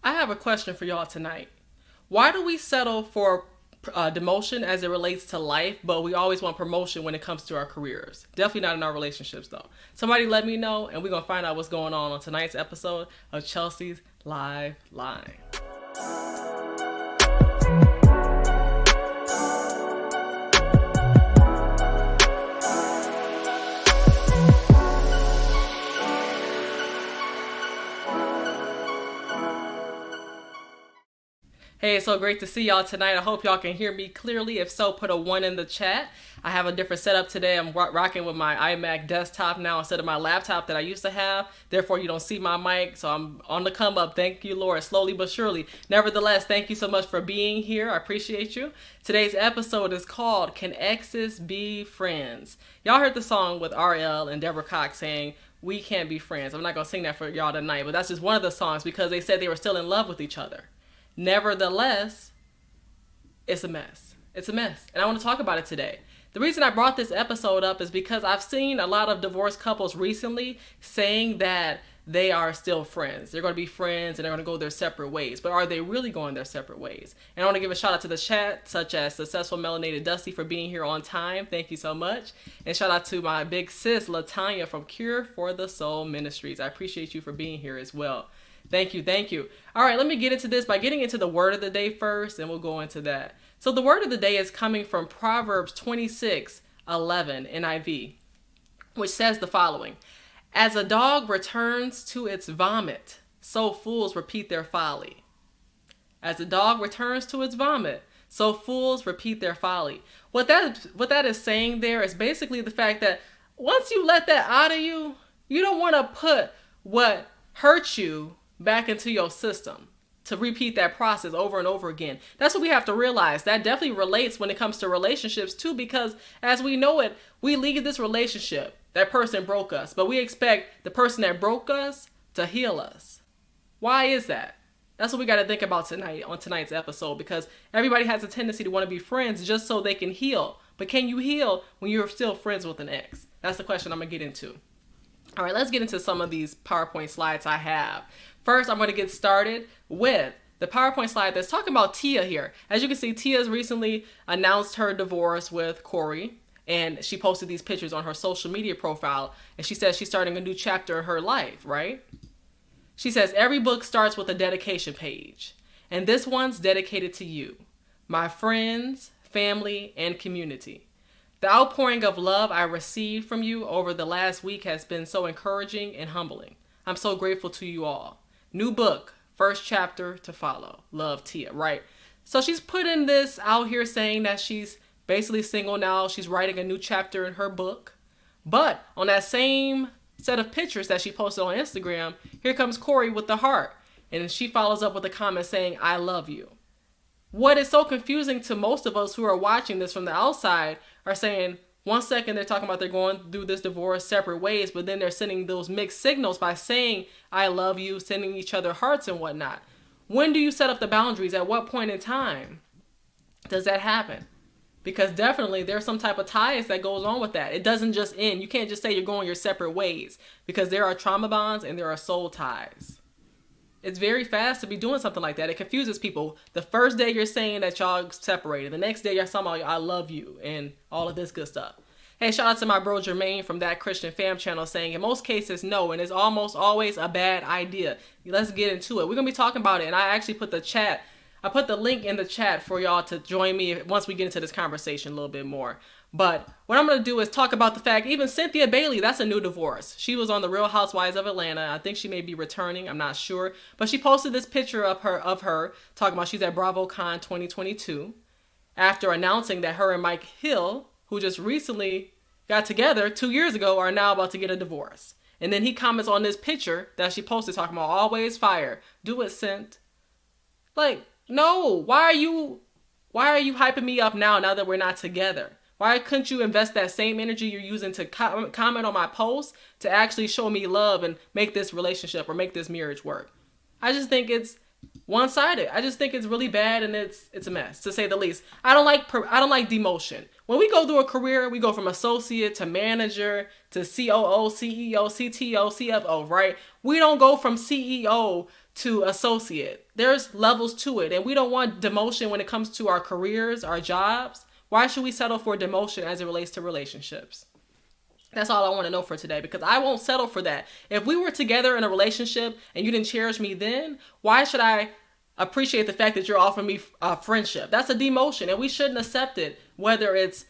I have a question for y'all tonight. Why do we settle for demotion as it relates to life, but we always want promotion when it comes to our careers? Definitely not in our relationships, though. Somebody let me know, and we're going to find out what's going on tonight's episode of Chelsea's Live Line. Hey, it's so great to see y'all tonight. I hope y'all can hear me clearly. If so, put a 1 in the chat. I have a different setup today. I'm rocking with my iMac desktop now instead of my laptop that I used to have. Therefore, you don't see my mic, so I'm on the come up. Thank you, Lord, slowly but surely. Nevertheless, thank you so much for being here. I appreciate you. Today's episode is called Can Exes Be Friends? Y'all heard the song with RL and Deborah Cox saying, "We can't be friends." I'm not going to sing that for y'all tonight, but that's just one of the songs because they said they were still in love with each other. Nevertheless, it's a mess. It's a mess. And I want to talk about it today. The reason I brought this episode up is because I've seen a lot of divorced couples recently saying that they are still friends. They're going to be friends and they're going to go their separate ways. But are they really going their separate ways? And I want to give a shout out to the chat, such as Successful Melanated Dusty for being here on time. Thank you so much. And shout out to my big sis, Latanya from Cure for the Soul Ministries. I appreciate you for being here as well. Thank you, thank you. All right, let me get into this by getting into the word of the day first, and we'll go into that. So the word of the day is coming from Proverbs 26:11 NIV, which says the following: "As a dog returns to its vomit, so fools repeat their folly." As a dog returns to its vomit, so fools repeat their folly. What that is saying there is basically the fact that once you let that out of you, you don't want to put what hurt you back into your system to repeat that process over and over again. That's what we have to realize. That definitely relates when it comes to relationships too, because as we know it, we leave this relationship. That person broke us, but we expect the person that broke us to heal us. Why is that? That's what we got to think about tonight on tonight's episode, because everybody has a tendency to want to be friends just so they can heal. But can you heal when you're still friends with an ex? That's the question I'm going to get into. All right, let's get into some of these PowerPoint slides I have. First, I'm going to get started with the PowerPoint slide that's talking about Tia here. As you can see, Tia's recently announced her divorce with Corey, and she posted these pictures on her social media profile, and she says she's starting a new chapter in her life, right? She says, "Every book starts with a dedication page, and this one's dedicated to you, my friends, family, and community. The outpouring of love I received from you over the last week has been so encouraging and humbling. I'm so grateful to you all. New book, first chapter to follow. Love, Tia," right? So she's putting this out here saying that she's basically single now. She's writing a new chapter in her book. But on that same set of pictures that she posted on Instagram, here comes Corey with the heart. And she follows up with a comment saying, "I love you." What is so confusing to most of us who are watching this from the outside are saying, one second they're talking about they're going through this divorce separate ways, but then they're sending those mixed signals by saying, "I love you," sending each other hearts and whatnot. When do you set up the boundaries? At what point in time does that happen? Because definitely there's some type of ties that goes on with that. It doesn't just end. You can't just say you're going your separate ways, because there are trauma bonds and there are soul ties. It's very fast to be doing something like that. It confuses people. The first day you're saying that y'all separated. The next day you're talking about "I love you" and all of this good stuff. Hey, shout out to my bro Jermaine from That Christian Fam channel saying, in most cases, no, and it's almost always a bad idea. Let's get into it. We're going to be talking about it, and I actually put the link in the chat for y'all to join me once we get into this conversation a little bit more. But what I'm going to do is talk about the fact, even Cynthia Bailey, that's a new divorce. She was on The Real Housewives of Atlanta. I think she may be returning. I'm not sure. But she posted this picture of her talking about she's at BravoCon 2022 after announcing that her and Mike Hill, who just recently got together 2 years ago, are now about to get a divorce. And then he comments on this picture that she posted talking about always fire. Do it, Cent. Like, no, why are you hyping me up now that we're not together? Why couldn't you invest that same energy you're using to comment on my post to actually show me love and make this relationship or make this marriage work? I just think it's one-sided. I just think it's really bad, and it's a mess, to say the least. I don't like demotion. When we go through a career, we go from associate to manager to COO, CEO, CTO, CFO, right? We don't go from CEO to associate. There's levels to it. And we don't want demotion when it comes to our careers, our jobs. Why should we settle for demotion as it relates to relationships? That's all I want to know for today, because I won't settle for that. If we were together in a relationship and you didn't cherish me then, why should I appreciate the fact that you're offering me friendship? That's a demotion, and we shouldn't accept it, whether it's,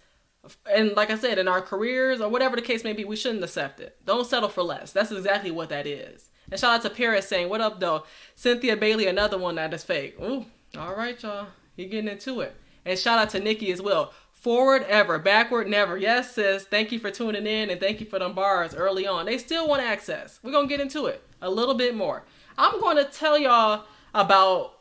and like I said, in our careers or whatever the case may be, we shouldn't accept it. Don't settle for less. That's exactly what that is. And shout out to Paris saying, what up though? Cynthia Bailey, another one that is fake. Ooh, all right, y'all. You're getting into it. And shout out to Nikki as well. Forward ever, backward never. Yes, sis. Thank you for tuning in, and thank you for them bars early on. They still want access. We're going to get into it a little bit more. I'm going to tell y'all about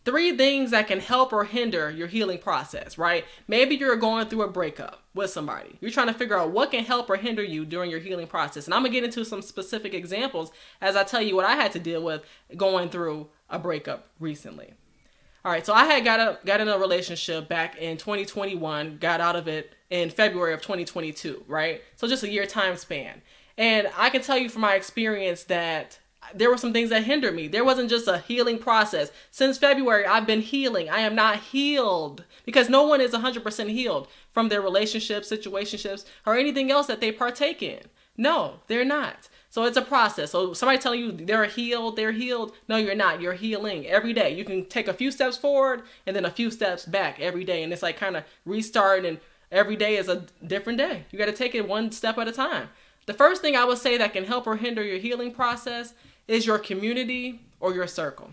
3 things that can help or hinder your healing process, right? Maybe you're going through a breakup with somebody. You're trying to figure out what can help or hinder you during your healing process. And I'm going to get into some specific examples as I tell you what I had to deal with going through a breakup recently. All right, so I had got in a relationship back in 2021, got out of it in February of 2022, right? So just a year time span. And I can tell you from my experience that there were some things that hindered me. There wasn't just a healing process. Since February, I've been healing. I am not healed, because no one is 100% healed from their relationships, situationships, or anything else that they partake in. No, they're not. So it's a process. So somebody telling you they're healed. No, you're not. You're healing every day. You can take a few steps forward and then a few steps back every day. And it's like kind of restarting, and every day is a different day. You got to take it one step at a time. The first thing I would say that can help or hinder your healing process is your community or your circle.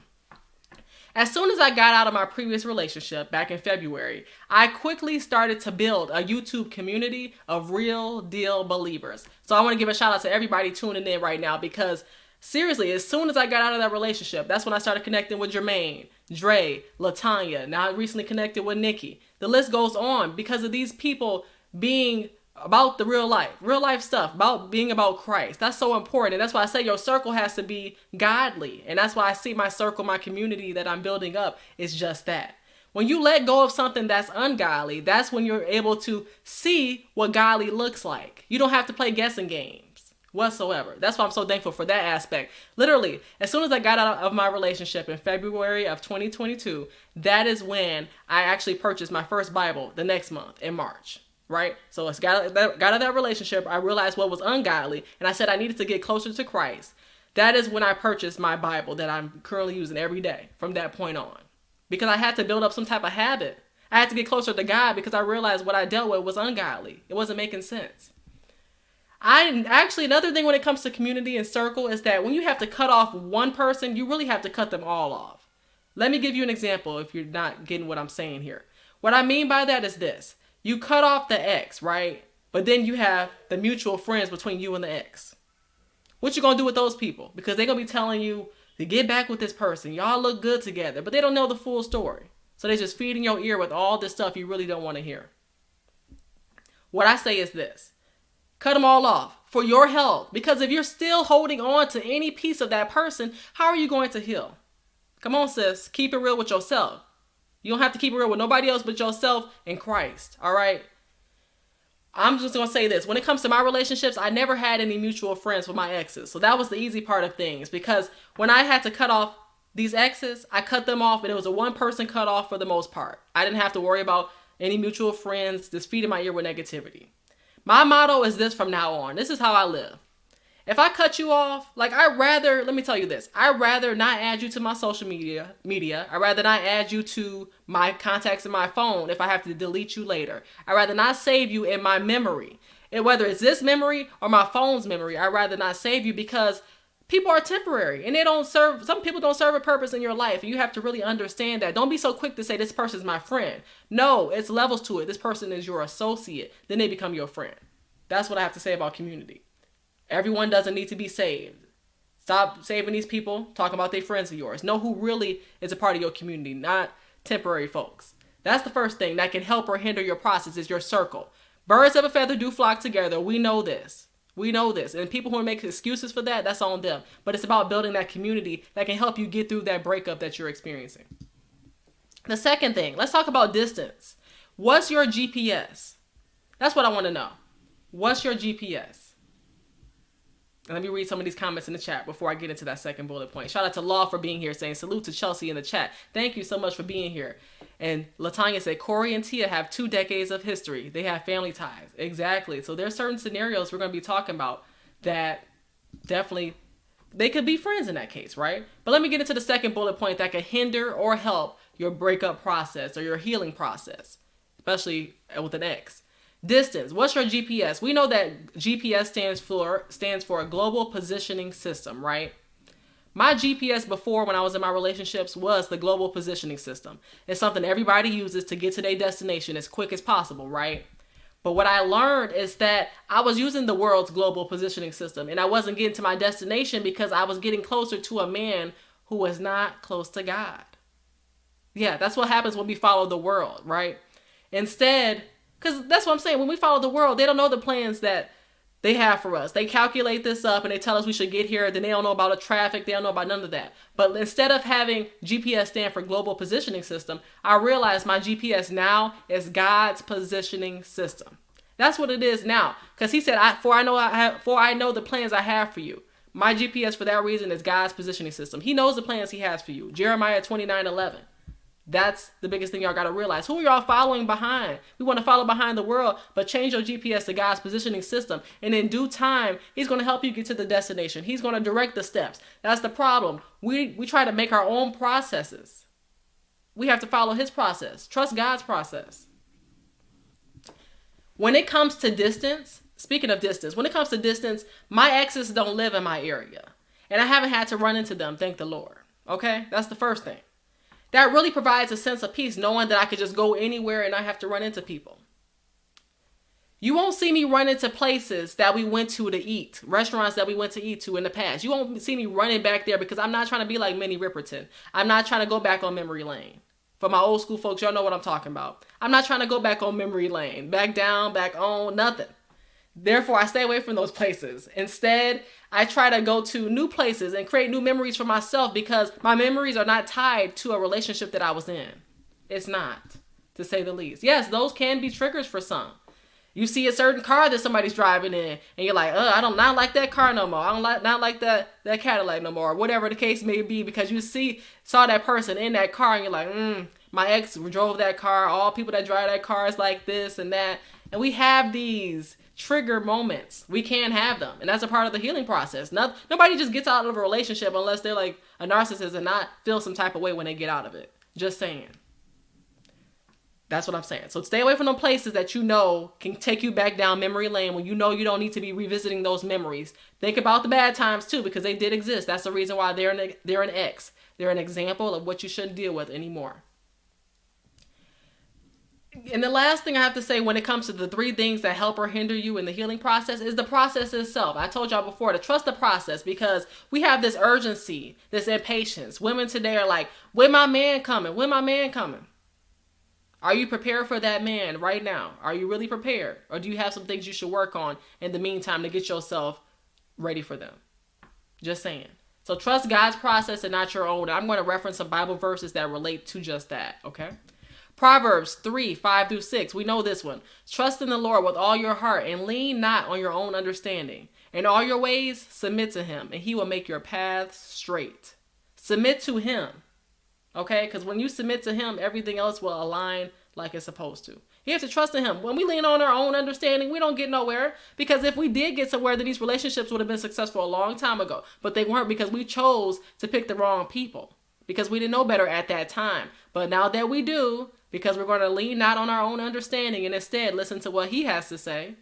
As soon as I got out of my previous relationship back in February, I quickly started to build a YouTube community of real deal believers. So I want to give a shout out to everybody tuning in right now, because seriously, as soon as I got out of that relationship, that's when I started connecting with Jermaine, Dre, LaTanya. Now I recently connected with Nikki. The list goes on because of these people being about the real life stuff, about being about Christ. That's so important. And that's why I say your circle has to be godly. And that's why I see my circle, my community that I'm building up is just that. When you let go of something that's ungodly, that's when you're able to see what godly looks like. You don't have to play guessing games whatsoever. That's why I'm so thankful for that aspect. Literally, as soon as I got out of my relationship in February of 2022, that is when I actually purchased my first Bible the next month in March. Right? So I got out of that relationship. I realized what was ungodly, and I said I needed to get closer to Christ. That is when I purchased my Bible that I'm currently using every day from that point on. Because I had to build up some type of habit. I had to get closer to God because I realized what I dealt with was ungodly. It wasn't making sense. Another thing when it comes to community and circle is that when you have to cut off one person, you really have to cut them all off. Let me give you an example if you're not getting what I'm saying here. What I mean by that is this. You cut off the ex, right? But then you have the mutual friends between you and the ex. What you gonna do with those people? Because they're gonna be telling you to get back with this person. Y'all look good together, but they don't know the full story. So they're just feeding your ear with all this stuff you really don't want to hear. What I say is this. Cut them all off for your health. Because if you're still holding on to any piece of that person, how are you going to heal? Come on, sis. Keep it real with yourself. You don't have to keep it real with nobody else but yourself and Christ, all right? I'm just going to say this. When it comes to my relationships, I never had any mutual friends with my exes. So that was the easy part of things, because when I had to cut off these exes, I cut them off, and it was a one-person cut off for the most part. I didn't have to worry about any mutual friends just feeding my ear with negativity. My motto is this from now on. This is how I live. If I cut you off, let me tell you this. I'd rather not add you to my social media. I'd rather not add you to my contacts in my phone if I have to delete you later. I'd rather not save you in my memory. And whether it's this memory or my phone's memory, I'd rather not save you, because people are temporary and some people don't serve a purpose in your life. And you have to really understand that. Don't be so quick to say this person's my friend. No, it's levels to it. This person is your associate. Then they become your friend. That's what I have to say about community. Everyone doesn't need to be saved. Stop saving these people, talking about their friends of yours. Know who really is a part of your community, not temporary folks. That's the first thing that can help or hinder your process, is your circle. Birds of a feather do flock together. We know this. And people who make excuses for that, that's on them. But it's about building that community that can help you get through that breakup that you're experiencing. The second thing, let's talk about distance. What's your GPS? That's what I want to know. What's your GPS? And let me read some of these comments in the chat before I get into that second bullet point. Shout out to Law for being here, saying salute to Chelsea in the chat. Thank you so much for being here. And Latanya said, Corey and Tia have 2 decades of history. They have family ties. Exactly. So there's certain scenarios we're going to be talking about that definitely, they could be friends in that case, right? But let me get into the second bullet point that could hinder or help your breakup process or your healing process, especially with an ex. Distance. What's your GPS? We know that GPS stands for a global positioning system, right? My GPS before, when I was in my relationships, was the global positioning system. It's something everybody uses to get to their destination as quick as possible, right? But what I learned is that I was using the world's global positioning system, and I wasn't getting to my destination because I was getting closer to a man who was not close to God. Yeah, that's what happens when we follow the world, right? Instead, because that's what I'm saying, when we follow the world, they don't know the plans that they have for us. They calculate this up and they tell us we should get here. Then they don't know about the traffic. They don't know about none of that. But instead of having GPS stand for global positioning system, I realized my GPS now is God's positioning system. That's what it is now. Because he said, for I know the plans I have for you. My GPS for that reason is God's positioning system. He knows the plans he has for you. Jeremiah 29:11. That's the biggest thing y'all got to realize. Who are y'all following behind? We want to follow behind the world, but change your GPS to God's positioning system. And in due time, he's going to help you get to the destination. He's going to direct the steps. That's the problem. We try to make our own processes. We have to follow his process. Trust God's process. When it comes to distance, speaking of distance, when it comes to distance, my exes don't live in my area. And I haven't had to run into them, thank the Lord. Okay? That's the first thing. That really provides a sense of peace, knowing that I could just go anywhere and not have to run into people. You won't see me run into places that we went to eat, restaurants that we went to eat to in the past. You won't see me running back there because I'm not trying to be like Minnie Riperton. I'm not trying to go back on memory lane. For my old school folks, y'all know what I'm talking about. I'm not trying to go back on memory lane, back down, back on, nothing. Therefore, I stay away from those places. Instead, I try to go to new places and create new memories for myself because my memories are not tied to a relationship that I was in. It's not, to say the least. Yes, those can be triggers for some. You see a certain car that somebody's driving in, and you're like, I don't not like that car no more. I don't not like that Cadillac no more, or whatever the case may be, because you saw that person in that car, and you're like, my ex drove that car. All people that drive that car is like this and that. And we have these trigger moments. We can have them. And that's a part of the healing process. Nobody just gets out of a relationship unless they're like a narcissist and not feel some type of way when they get out of it. Just saying. That's what I'm saying. So stay away from the places that you know can take you back down memory lane when you know you don't need to be revisiting those memories. Think about the bad times too, because they did exist. That's the reason why they're an ex. They're an example of what you shouldn't deal with anymore. And the last thing I have to say when it comes to the 3 things that help or hinder you in the healing process is the process itself. I told y'all before to trust the process because we have this urgency, this impatience. Women today are like, when my man coming? When my man coming? Are you prepared for that man right now? Are you really prepared? Or do you have some things you should work on in the meantime to get yourself ready for them? Just saying. So trust God's process and not your own. I'm going to reference some Bible verses that relate to just that, okay? Proverbs 3:5-6. We know this one. Trust in the Lord with all your heart and lean not on your own understanding. In all your ways, submit to him, and he will make your paths straight. Submit to him. Okay? Because when you submit to him, everything else will align like it's supposed to. You have to trust in him. When we lean on our own understanding, we don't get nowhere. Because if we did get somewhere, then these relationships would have been successful a long time ago. But they weren't because we chose to pick the wrong people. Because we didn't know better at that time. But now that we do, because we're going to lean not on our own understanding and instead listen to what he has to say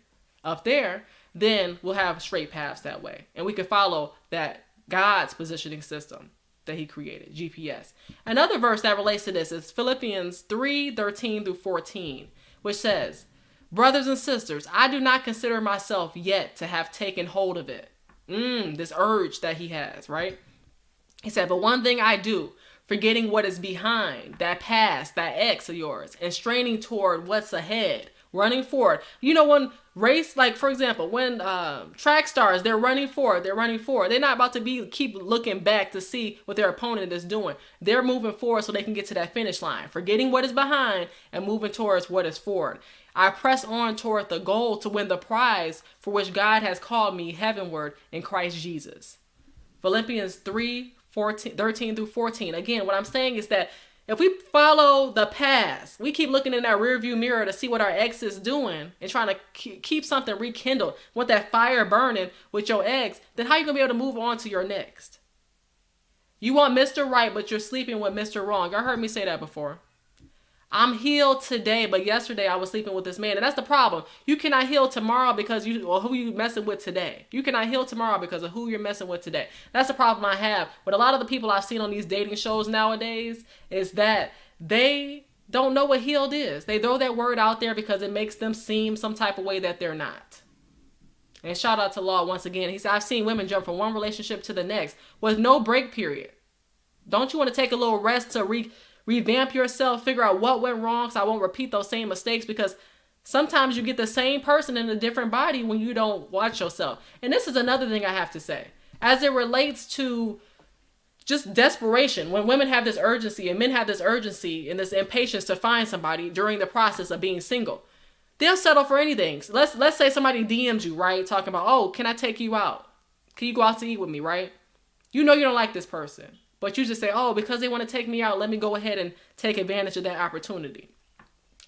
up there, then we'll have straight paths that way. And we can follow that God's positioning system that he created, GPS. Another verse that relates to this is Philippians 3:13-14, which says, brothers and sisters, I do not consider myself yet to have taken hold of it. This urge that he has, right? He said, but one thing I do, forgetting what is behind, that past, that ex of yours, and straining toward what's ahead, running forward. You know, when race, like for example, when track stars, they're running forward. They're not about to keep looking back to see what their opponent is doing. They're moving forward so they can get to that finish line, forgetting what is behind and moving towards what is forward. I press on toward the goal to win the prize for which God has called me heavenward in Christ Jesus. Philippians 3:13 through 14. Again, what I'm saying is that if we follow the past, we keep looking in that rearview mirror to see what our ex is doing and trying to keep something rekindled, want that fire burning with your ex, then how are you going to be able to move on to your next? You want Mr. Right, but you're sleeping with Mr. Wrong. Y'all heard me say that before. I'm healed today, but yesterday I was sleeping with this man. And that's the problem. You cannot heal tomorrow because who you messing with today. You cannot heal tomorrow because of who you're messing with today. That's the problem I have with a lot of the people I've seen on these dating shows nowadays, is that they don't know what healed is. They throw that word out there because it makes them seem some type of way that they're not. And shout out to Law once again. He said, I've seen women jump from one relationship to the next with no break period. Don't you want to take a little rest to revamp yourself, figure out what went wrong so I won't repeat those same mistakes? Because sometimes you get the same person in a different body when you don't watch yourself. And this is another thing I have to say. As it relates to just desperation, when women have this urgency and men have this urgency and this impatience to find somebody during the process of being single, they'll settle for anything. So let's say somebody DMs you, right? Talking about, oh, can I take you out? Can you go out to eat with me, right? You know you don't like this person. But you just say, oh, because they want to take me out, let me go ahead and take advantage of that opportunity.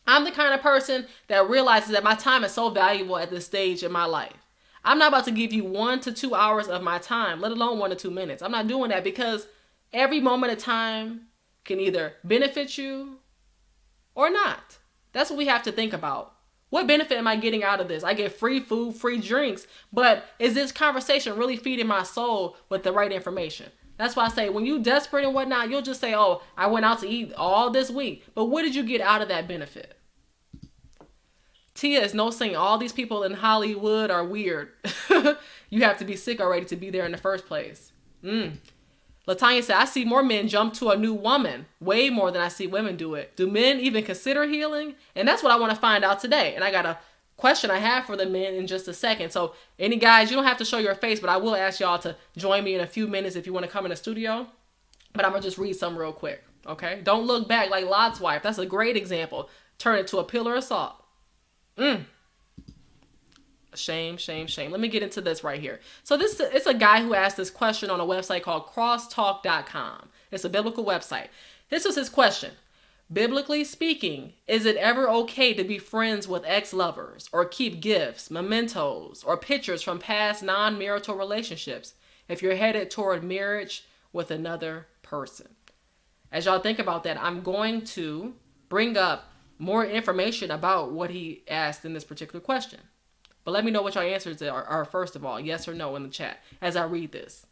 I'm the kind of person that realizes that my time is so valuable at this stage in my life. I'm not about to give you 1 to 2 hours of my time, let alone 1 to 2 minutes. I'm not doing that because every moment of time can either benefit you or not. That's what we have to think about. What benefit am I getting out of this? I get free food, free drinks, but is this conversation really feeding my soul with the right information? That's why I say when you desperate and whatnot, you'll just say, oh, I went out to eat all this week. But what did you get out of that benefit? Tia is no saying all these people in Hollywood are weird. You have to be sick already to be there in the first place. Latanya said, I see more men jump to a new woman, way more than I see women do it. Do men even consider healing? And that's what I want to find out today. And I got a question I have for the men in just a second. So any guys, you don't have to show your face, but I will ask y'all to join me in a few minutes if you want to come in the studio. But I'm going to just read some real quick. Okay. Don't look back like Lot's wife. That's a great example. Turn it to a pillar of salt. Shame, shame, shame. Let me get into this right here. So it's a guy who asked this question on a website called crosstalk.com. It's a biblical website. This was his question. Biblically speaking, is it ever okay to be friends with ex-lovers or keep gifts, mementos, or pictures from past non-marital relationships if you're headed toward marriage with another person? As y'all think about that, I'm going to bring up more information about what he asked in this particular question. But let me know what your answers are first of all, yes or no in the chat as I read this.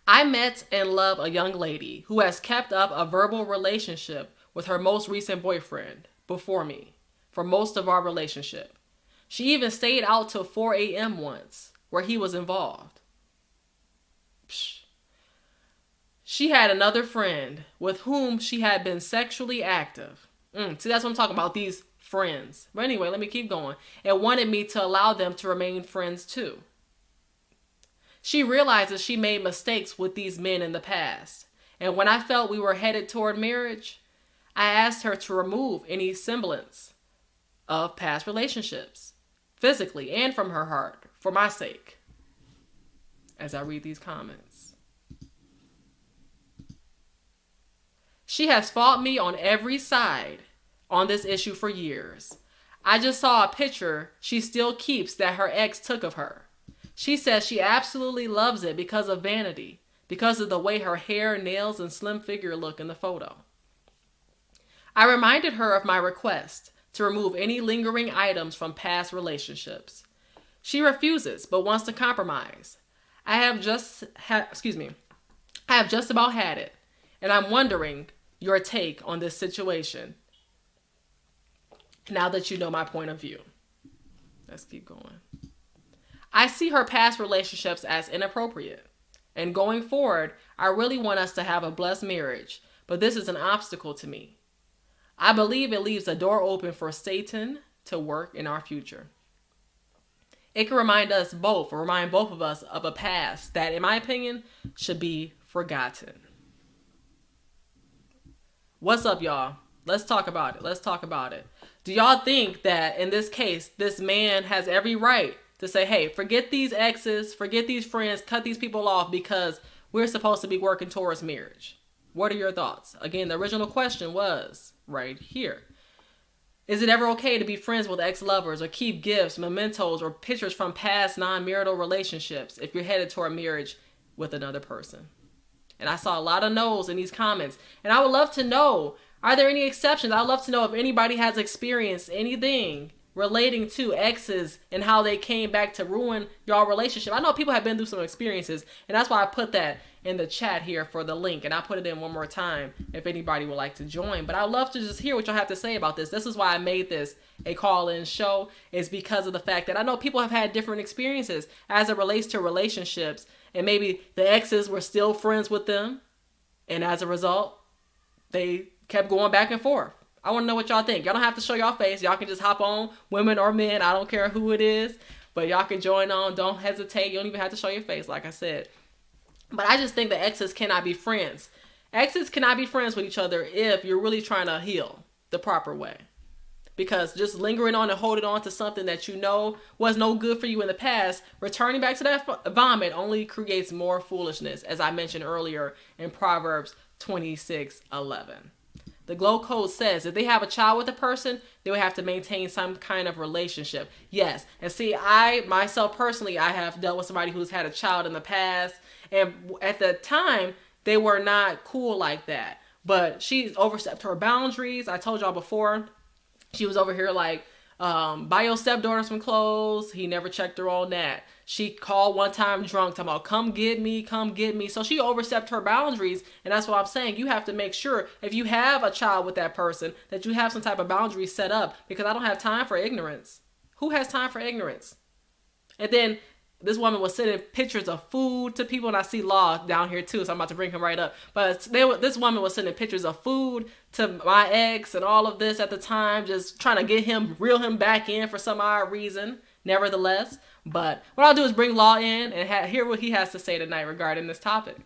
I met and love a young lady who has kept up a verbal relationship with her most recent boyfriend before me for most of our relationship. She even stayed out till 4 a.m. once where he was involved. She had another friend with whom she had been sexually active. See, that's what I'm talking about, these friends. But anyway, let me keep going. And wanted me to allow them to remain friends too. She realizes she made mistakes with these men in the past. And when I felt we were headed toward marriage, I asked her to remove any semblance of past relationships, physically and from her heart, for my sake. As I read these comments. She has fought me on every side on this issue for years. I just saw a picture she still keeps that her ex took of her. She says she absolutely loves it because of vanity, because of the way her hair, nails, and slim figure look in the photo. I reminded her of my request to remove any lingering items from past relationships. She refuses, but wants to compromise. I have just about had it, and I'm wondering your take on this situation now that you know my point of view. Let's keep going. I see her past relationships as inappropriate. And going forward, I really want us to have a blessed marriage, but this is an obstacle to me. I believe it leaves a door open for Satan to work in our future. It can remind us both, or remind both of us of a past that, in my opinion, should be forgotten. What's up, y'all? Let's talk about it. Let's talk about it. Do y'all think that in this case, this man has every right to say, hey, forget these exes, forget these friends, cut these people off because we're supposed to be working towards marriage? What are your thoughts? Again, the original question was right here. Is it ever okay to be friends with ex-lovers or keep gifts, mementos, or pictures from past non-marital relationships if you're headed toward marriage with another person? And I saw a lot of no's in these comments. And I would love to know, are there any exceptions? I'd love to know if anybody has experienced anything relating to exes and how they came back to ruin y'all relationship. I know people have been through some experiences, and that's why I put that in the chat here for the link, and I'll put it in one more time if anybody would like to join. But I'd love to just hear what y'all have to say about this. This is why I made this a call-in show, is because of the fact that I know people have had different experiences as it relates to relationships, and maybe the exes were still friends with them, and as a result, they kept going back and forth. I want to know what y'all think. Y'all don't have to show y'all face. Y'all can just hop on, women or men. I don't care who it is. But y'all can join on. Don't hesitate. You don't even have to show your face, like I said. But I just think that exes cannot be friends. Exes cannot be friends with each other if you're really trying to heal the proper way. Because just lingering on and holding on to something that you know was no good for you in the past, returning back to that vomit only creates more foolishness, as I mentioned earlier in Proverbs 26:11. The Glow Code says if they have a child with a person, they would have to maintain some kind of relationship. Yes. And see, I, myself personally, I have dealt with somebody who's had a child in the past. And at the time, they were not cool like that. But she overstepped her boundaries. I told y'all before, she was over here like, buy your stepdaughter some clothes. He never checked her on that. She called one time drunk, talking about, come get me, come get me. So she overstepped her boundaries. And that's what I'm saying. You have to make sure, if you have a child with that person, that you have some type of boundary set up. Because I don't have time for ignorance. Who has time for ignorance? And then this woman was sending pictures of food to people. And I see Law down here too, so I'm about to bring him right up. But this woman was sending pictures of food to my ex and all of this at the time. Just trying to get him, reel him back in for some odd reason. Nevertheless. But what I'll do is bring Law in and hear what he has to say tonight regarding this topic.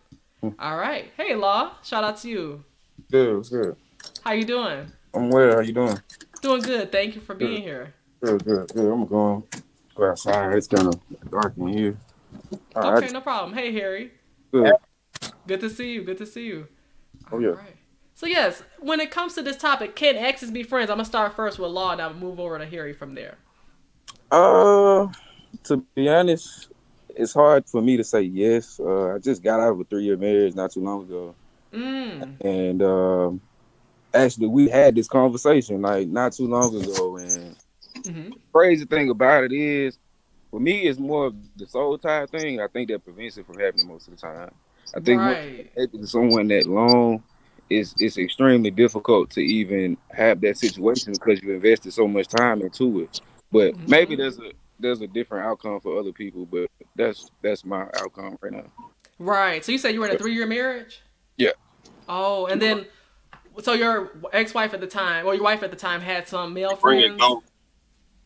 All right. Hey, Law. Shout out to you. Good, what's good? How you doing? I'm well. How you doing? Doing good. Thank you for being here. Good. I'm going to go outside. It's kind of dark in here. Okay, no problem. Hey, Harry. Good. Good to see you. Oh, yeah. All right. So, yes, when it comes to this topic, can exes be friends? I'm going to start first with Law and I'll move over to Harry from there. To be honest, it's hard for me to say yes. I just got out of a 3-year marriage not too long ago. And actually, we had this conversation like not too long ago. And the crazy thing about it is, for me, it's more of the soul tie thing. I think that prevents it from happening most of the time. I think with someone that long, it's extremely difficult to even have that situation because you invested so much time into it. But maybe there's a different outcome for other people, but that's my outcome right now. Right. So you said you were in a 3-year marriage? Yeah. Oh, and then so your ex-wife at the time, or your wife at the time, had some male friends?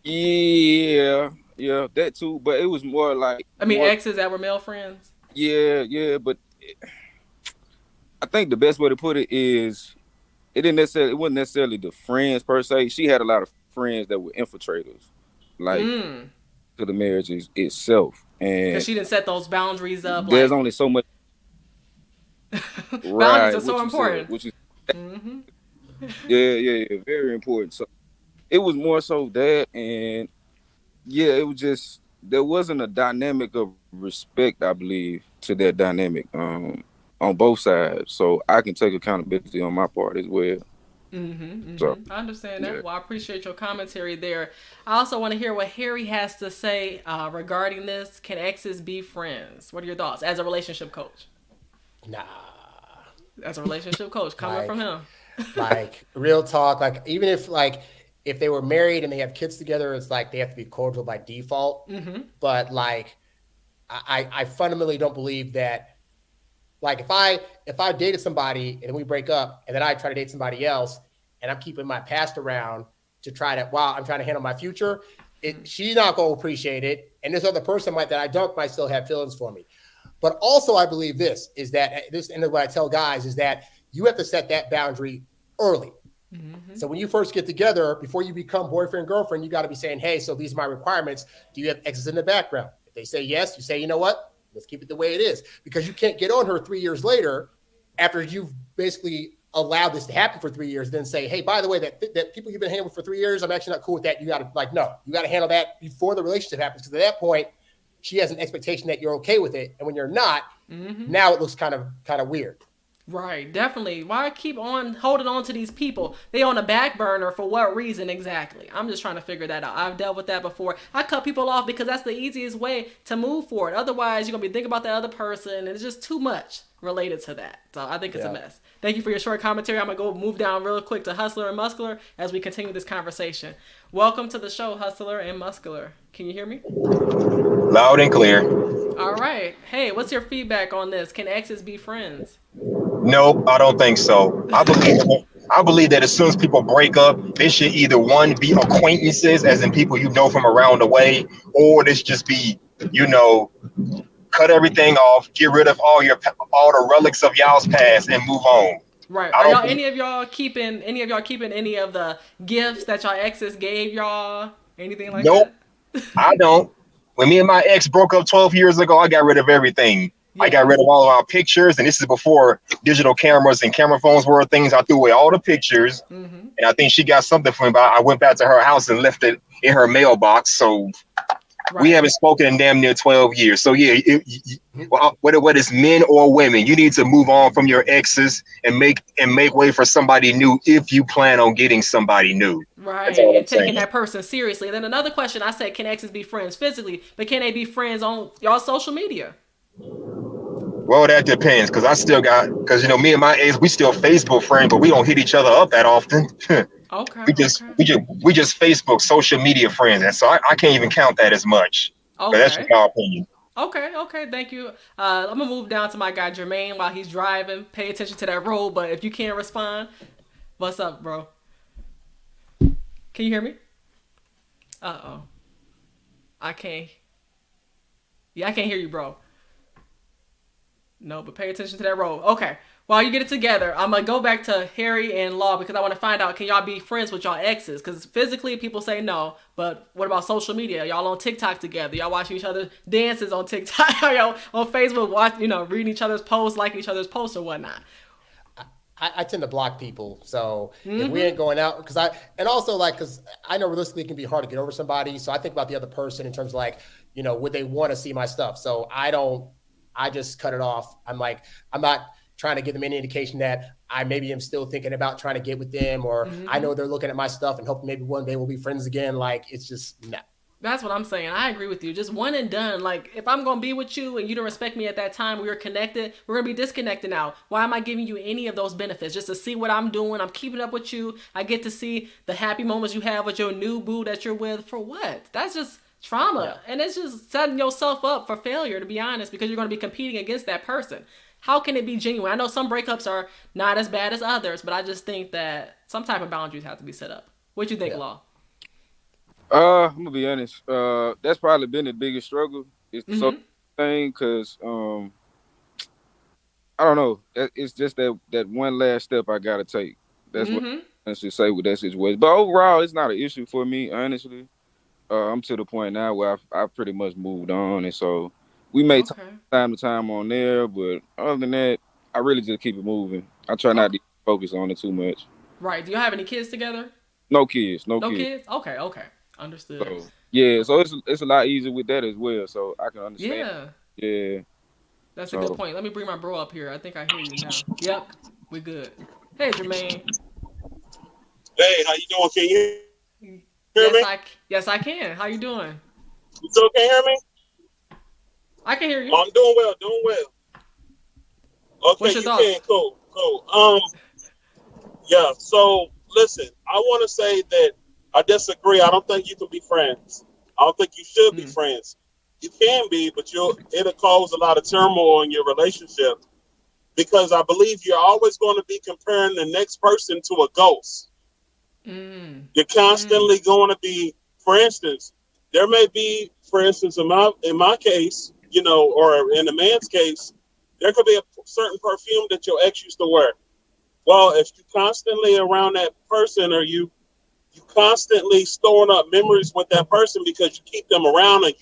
Yeah, that too. But it was more like exes that were male friends? Yeah, but I think the best way to put it is it wasn't necessarily the friends per se. She had a lot of friends that were infiltrators, like to the marriage itself, and because she didn't set those boundaries up. There's only so much. Boundaries are so important. Which is yeah, very important. So it was more so that, and it was just there wasn't a dynamic of respect, I believe, to that dynamic on both sides. So I can take accountability on my part as well. So, I understand that. Yeah. Well, I appreciate your commentary there. I also want to hear what Harry has to say regarding this. Can exes be friends? What are your thoughts as a relationship coach? Nah. As a relationship coach, coming from him. Like, real talk. Like, even if they were married and they have kids together, it's like they have to be cordial by default. But like, I fundamentally don't believe that. Like, if I dated somebody and then we break up and then I try to date somebody else and I'm keeping my past around, to try to, while I'm trying to handle my future, she's not going to appreciate it. And this other person that I dunk might still have feelings for me. But also I believe and what I tell guys is that you have to set that boundary early. Mm-hmm. So when you first get together, before you become boyfriend, girlfriend, you got to be saying, hey, so these are my requirements. Do you have exes in the background? If they say yes, you say, you know what? Let's keep it the way it is. Because you can't get on her 3 years later after you've basically allowed this to happen for 3 years, then say, hey, by the way, that people you've been hanging with for 3 years, I'm actually not cool with that. You got to no, you got to handle that before the relationship happens. Because at that point, she has an expectation that you're okay with it. And when you're not, now it looks kind of weird. Right, definitely. Why keep on holding on to these people? They on the back burner for what reason exactly? I'm just trying to figure that out. I've dealt with that before. I cut people off because that's the easiest way to move forward. Otherwise, you're going to be thinking about the other person, and it's just too much related to that. So I think it's a mess. Thank you for your short commentary. I'm going to go move down real quick to Hustler and Muscular as we continue this conversation. Welcome to the show, Hustler and Muscular. Can you hear me? Loud and clear. All right. Hey, what's your feedback on this? Can exes be friends? No, I don't think so. I believe that as soon as people break up, they should either one be acquaintances, as in people you know from around the way, or this just be, cut everything off, get rid of all the relics of y'all's past, and move on. Right. Are any of y'all keeping any of the gifts that y'all exes gave y'all? Anything like that? Nope. I don't. When me and my ex broke up 12 years ago, I got rid of everything. Yes. I got rid of all of our pictures, and this is before digital cameras and camera phones were things. I threw away all the pictures, and I think she got something from me, but I went back to her house and left it in her mailbox. So we haven't spoken in damn near 12 years. So yeah, whether it's men or women, you need to move on from your exes and make way for somebody new if you plan on getting somebody new. Right, and taking that person seriously. And then another question, I said, can exes be friends physically, but can they be friends on y'all social media? Well, that depends, because me and my ex, we still Facebook friends, but we don't hit each other up that often. Okay. we just Facebook social media friends, and so I can't even count that as much. Okay. But that's just my opinion. Okay, thank you. I'm gonna move down to my guy Jermaine while he's driving. Pay attention to that road, but if you can't respond, what's up, bro? Can you hear me? I can't. Yeah, I can't hear you, bro. No, but pay attention to that road. Okay. While you get it together, I'm going to go back to Harry and Law because I want to find out, can y'all be friends with y'all exes? Because physically, people say no, but what about social media? Y'all on TikTok together? Y'all watching each other's dances on TikTok? Y'all on Facebook, reading each other's posts, liking each other's posts or whatnot? I tend to block people. So if we ain't going out, because I know realistically it can be hard to get over somebody. So I think about the other person in terms of would they want to see my stuff? So I just cut it off. I'm not trying to give them any indication that I maybe am still thinking about trying to get with them, or I know they're looking at my stuff and hoping maybe one day we'll be friends again. It's just no. That's what I'm saying. I agree with you. Just one and done. If I'm going to be with you and you don't respect me at that time, we were connected, we're going to be disconnected now. Why am I giving you any of those benefits? Just to see what I'm doing. I'm keeping up with you. I get to see the happy moments you have with your new boo that you're with. For what? That's just trauma. Yeah. And it's just setting yourself up for failure, to be honest, because you're going to be competing against that person. How can it be genuine? I know some breakups are not as bad as others, but I just think that some type of boundaries have to be set up. What you think, Law? I'm gonna be honest. That's probably been the biggest struggle. It's the social thing, because I don't know. It's just that one last step I gotta take. That's what I should say with that situation. But overall, it's not an issue for me, honestly. I'm to the point now where I've pretty much moved on, and so we may time to time on there, but other than that, I really just keep it moving. I try not to focus on it too much. Right. Do you have any kids together? No kids. No kids? Okay. Understood. So it's a lot easier with that as well, so I can understand. Yeah. That's a good point. Let me bring my bro up here. I think I hear you now. Yep. We good. Hey, Jermaine. Hey, how you doing? Can you hear me? Yes, I can. How you doing? You still can hear me? I can hear you. I'm doing well. Okay, what's your thoughts? Can. Cool. Yeah, so listen, I want to say that I disagree. I don't think you can be friends. I don't think you should be friends. You can be, but it'll cause a lot of turmoil in your relationship, because I believe you're always going to be comparing the next person to a ghost. You're constantly going to be, for instance, there may be, for instance, in my case, or in a man's case, there could be a certain perfume that your ex used to wear. Well, if you constantly around that person, or you constantly storing up memories with that person because you keep them around, and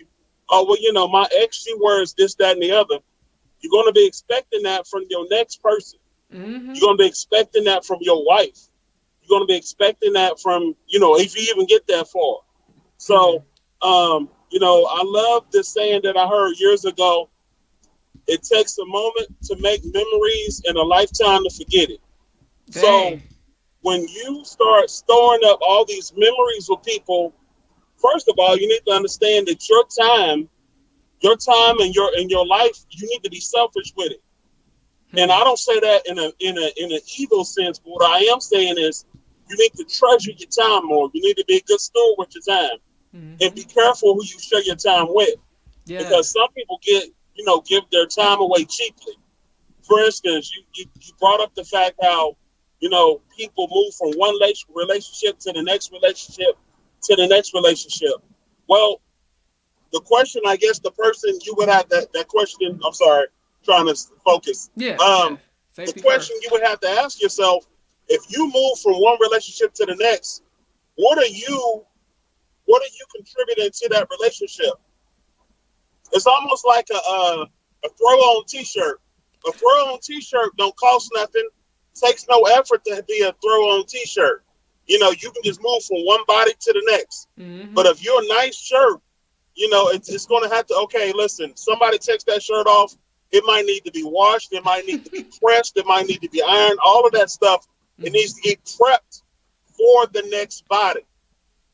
oh well, my ex, she wears this, that, and the other. You're going to be expecting that from your next person. You're going to be expecting that from your wife. You're going to be expecting that from, if you even get that far. So, I love this saying that I heard years ago. It takes a moment to make memories and a lifetime to forget it. Dang. So when you start storing up all these memories with people, first of all, you need to understand that your time and your life, you need to be selfish with it. And I don't say that in an evil sense, but what I am saying is you need to treasure your time more. You need to be a good steward with your time, and be careful who you share your time with, because Yes. some people give their time away cheaply. For instance, you brought up the fact how people move from one relationship to the next relationship to the next relationship. Well, the question, I guess, the person you would have that question. I'm sorry, trying to focus. Yeah. Yeah. Um, the Safety question first. you would have to ask yourself: if you move from one relationship to the next, what are you what are you contributing to that relationship? It's almost like a throw-on T-shirt. A throw-on T-shirt don't cost nothing. Takes no effort to be a throw-on T-shirt. You can just move from one body to the next. But if you're a nice shirt, it's going to have to. Okay, listen. Somebody takes that shirt off. It might need to be washed. It might need to be pressed. It might need to be ironed. All of that stuff. It needs to get prepped for the next body.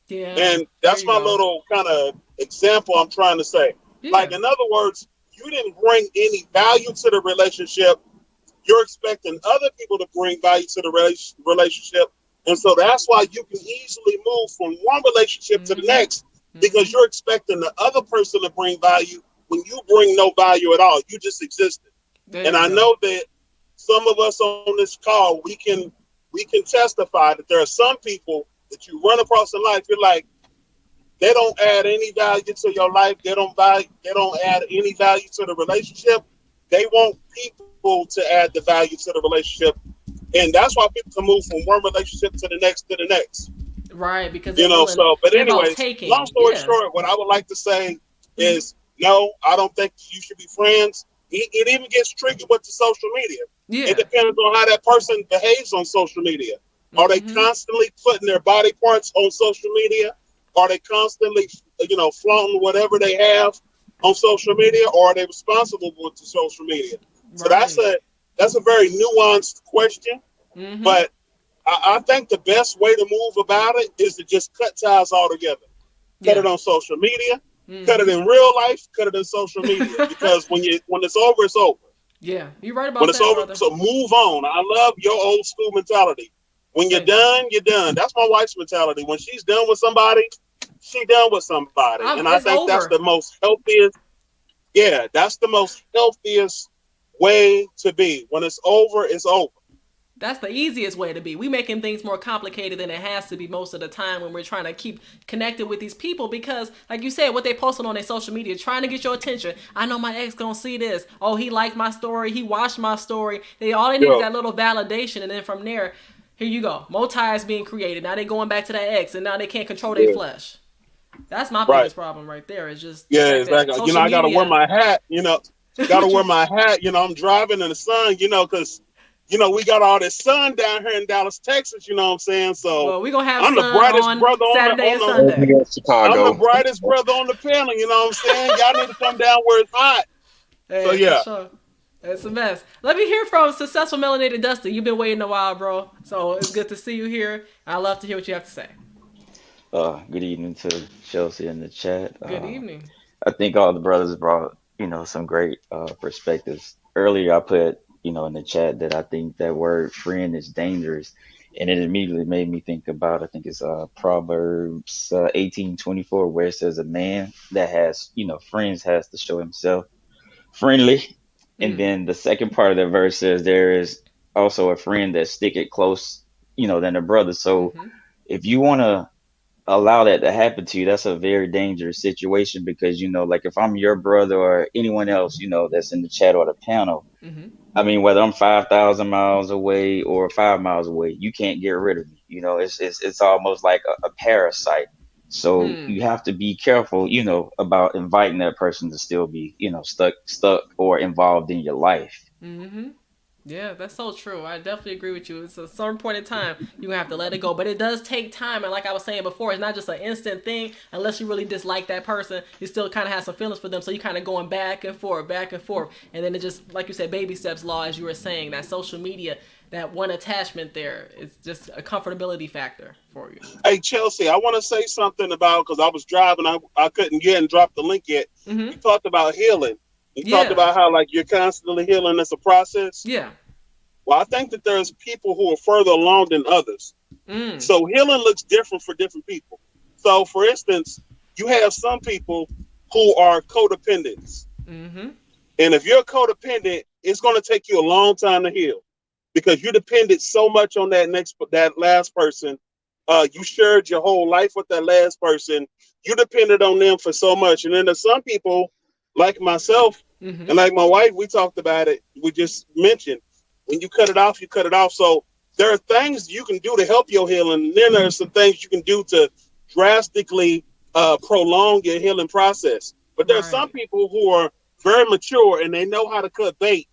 Yeah. And There that's you my go. little kind of example I'm trying to say. Like, Yeah. in other words, you didn't bring any value to the relationship. You're expecting other people to bring value to the relationship. And so that's why you can easily move from one relationship to the next, because you're expecting the other person to bring value when you bring no value at all. You just existed. There And you I go. know that some of us on this call, we can testify that there are some people that you run across in life. You're like, they don't add any value to your life. They don't add any value to the relationship. They want people to add the value to the relationship, and that's why people can move from one relationship to the next. Right, because they're willing. So, but They're about anyways, long taking. story Yeah. short, what I would like to say is no, I don't think you should be friends. It even gets tricky with the social media. It Yeah. depends on how that person behaves on social media. Are they constantly putting their body parts on social media? Are they constantly, flaunting whatever they have on social media, or are they responsible with the social media? So that's Right. a very nuanced question, but I think the best way to move about it is to just cut ties altogether. Cut Yeah. it on social media, cut it in real life, cut it in social media. Because when it's over, it's over. Yeah. You're right When about it's that, over, brother. so move on. I love your old school mentality. When you're Thank you. done, you're done. That's my wife's mentality. When she's done with somebody, she done with somebody. And I It's think that's over. the most healthiest. Yeah, that's the most healthiest way to be. When it's over, it's over. That's the easiest way to be. We making things more complicated than it has to be most of the time when we're trying to keep connected with these people because, like you said, what they posted on their social media, trying to get your attention. I know my ex gonna see this. Oh, he liked my story. He watched my story. All they need is Yeah, that little validation, and then from there, here you go. More ties being created. Now they going back to that ex, and now they can't control their yeah, flesh. That's my right. biggest problem right there. Is just the Yeah, fact that exactly. social I got to wear media. my hat. Got to What wear you? my hat. I'm driving in the sun. Because we got all this sun down here in Dallas, Texas. You know what I'm saying? So Well, we gonna have I'm the sun brightest on brother Saturday and on Same Sunday. here in the I'm the Chicago. brightest brother on the panel. You know what I'm saying? Y'all need to come down where it's hot. So Hey, for yeah. sure. It's a mess. Let me hear from successful melanated Dustin. You've been waiting a while, bro. So it's good to see you here. I love to hear what you have to say. Good evening to Chelsea in the chat. Good evening. I think all the brothers brought, some great perspectives. Earlier, I put, in the chat that I think that word friend is dangerous, and it immediately made me think about, I think it's Proverbs 18:24, where it says a man that has, friends has to show himself friendly. And Mm. then the second part of the verse says there is also a friend that stick it close, than a brother. So if you want to allow that to happen to you, that's a very dangerous situation because, like if I'm your brother or anyone else, that's in the chat or the panel, I mean, whether I'm 5,000 miles away or 5 miles away, you can't get rid of me. It's almost like a parasite. So you have to be careful, about inviting that person to still be, stuck or involved in your life. Yeah, that's so true. I definitely agree with you. It's a certain point in time you have to let it go, but it does take time. And like I was saying before, it's not just an instant thing. Unless you really dislike that person, you still kind of have some feelings for them. So you kind of going back and forth, and then it just, like you said, baby steps law, as you were saying. That social media, that one attachment there, it's just a comfortability factor for you. Hey Chelsea, I want to say something about, because I was driving, I couldn't get and drop the link yet. You talked about healing. You talked about how like you're constantly healing. It's a process. Yeah. Well, I think that there's people who are further along than others. So healing looks different for different people. So, for instance, you have some people who are codependents. And if you're codependent, it's going to take you a long time to heal because you depended so much on that last person. You shared your whole life with that last person. You depended on them for so much. And then there's some people like myself and like my wife, we talked about it. We just mentioned when you cut it off, you cut it off. So there are things you can do to help your healing. And then there's some things you can do to drastically prolong your healing process. But there are some people who are very mature and they know how to cut bait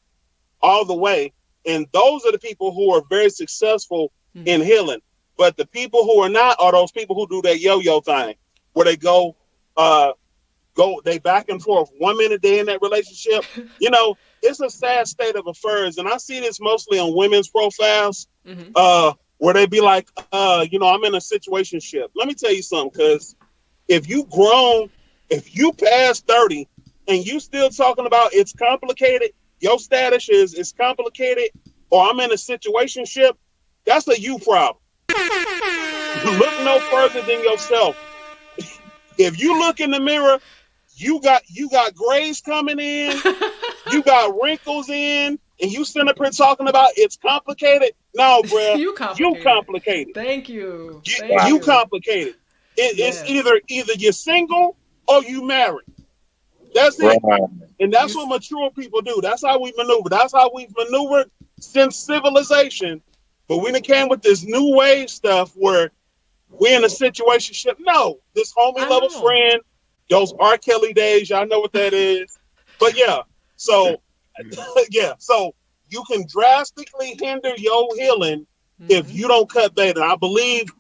all the way. And those are the people who are very successful in healing. But the people who are not are those people who do that yo-yo thing where they go they back and forth. 1 minute they're in that relationship. It's a sad state of affairs. And I see this mostly on women's profiles where they be like, I'm in a situationship. Let me tell you something, because if you past 30 and you still talking about it's complicated, your status is it's complicated, or I'm in a situationship, that's a you problem. Look no further than yourself. If you look in the mirror, you got grays coming in, you got wrinkles in, and you sitting up here talking about it's complicated. No, bro, you complicated. Thank you. You complicated. It's either you're single or you married. That's it. And that's what mature people do. That's how we maneuver. That's how we've maneuvered since civilization. But when it came with this new wave stuff where we're in a situationship, no, this homie level friend, those R. Kelly days, y'all know what that is. But so you can drastically hinder your healing if you don't cut bait. And I believe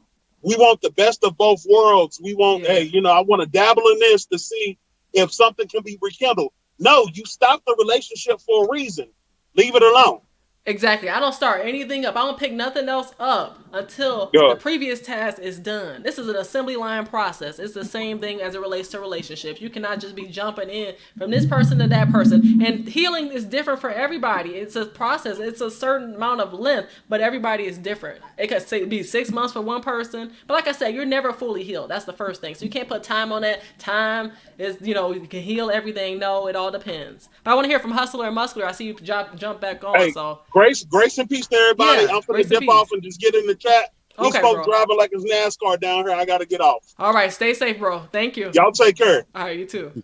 we want the best of both worlds. We want, I want to dabble in this to see if something can be rekindled. No, you stop the relationship for a reason. Leave it alone. Exactly. I don't start anything up. I don't pick nothing else up until the previous task is done. This is an assembly line process. It's the same thing as it relates to relationships. You cannot just be jumping in from this person to that person. And healing is different for everybody. It's a process. It's a certain amount of length, but everybody is different. It could be 6 months for one person. But like I said, you're never fully healed. That's the first thing. So you can't put time on that. Time is, you can heal everything. No, it all depends. But I want to hear from Hustler and Muscular. I see you jump back on. So Grace and peace to everybody. I'm going to dip off and just get in the chat. These folks driving like it's NASCAR down here. I got to get off. All right. Stay safe, bro. Thank you. Y'all take care. All right. You too.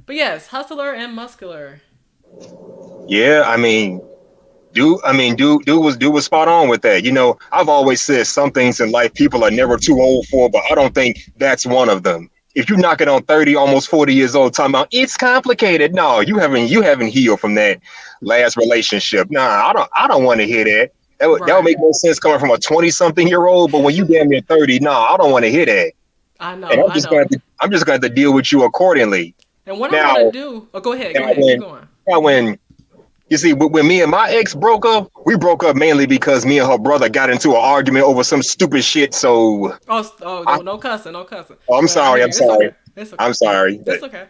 But yes, Hustler and Muscular. Yeah, dude was spot on with that. I've always said some things in life people are never too old for, but I don't think that's one of them. If you're knocking on 30, almost 40 years old, talking about it's complicated, no, you haven't healed from that last relationship. Nah, I don't want to hear that. That would make no sense coming from a 20-something-year-old. But when you damn near 30, no, I don't want to hear that. I know. And I'm just going to have to deal with you accordingly. And what I'm going to do? Oh, go ahead. Keep going. When you see, when me and my ex broke up, we broke up mainly because me and her brother got into an argument over some stupid shit. So no cussing. Oh, I'm sorry. It's okay. I'm sorry. It's okay.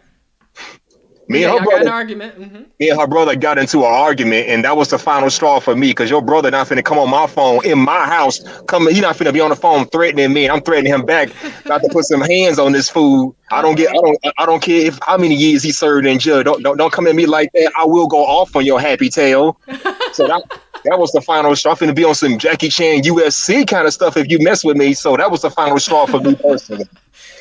Me and her brother, got an argument. Me and her brother got into an argument, and that was the final straw for me. Because your brother not finna come on my phone in my house. He not finna be on the phone threatening me, and I'm threatening him back. Got to put some hands on this fool. I don't care how many years he served in jail. Don't come at me like that. I will go off on your happy tail. So That was the final straw. I'm finna be on some Jackie Chan UFC kind of stuff if you mess with me. So that was the final straw for me personally.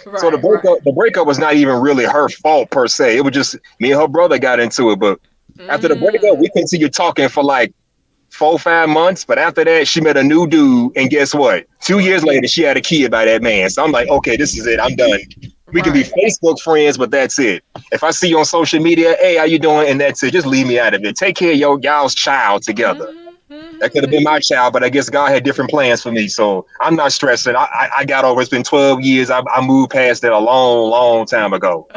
So Right, right. the breakup was not even really her fault per se. It was just me and her brother got into it. But after the breakup, we continued talking for like 4 5 months. But after that, she met a new dude, and guess what? 2 years later, she had a kid by that man. So I'm like, okay, this is it. I'm done. We can be Right. Facebook friends, but that's it. If I see you on social media, hey, how you doing? And that's it. Just leave me out of it. Take care of y'all's child together. That could have been my child, but I guess God had different plans for me. So I'm not stressing. I got over. It's been 12 years. I moved past that a long, long time ago.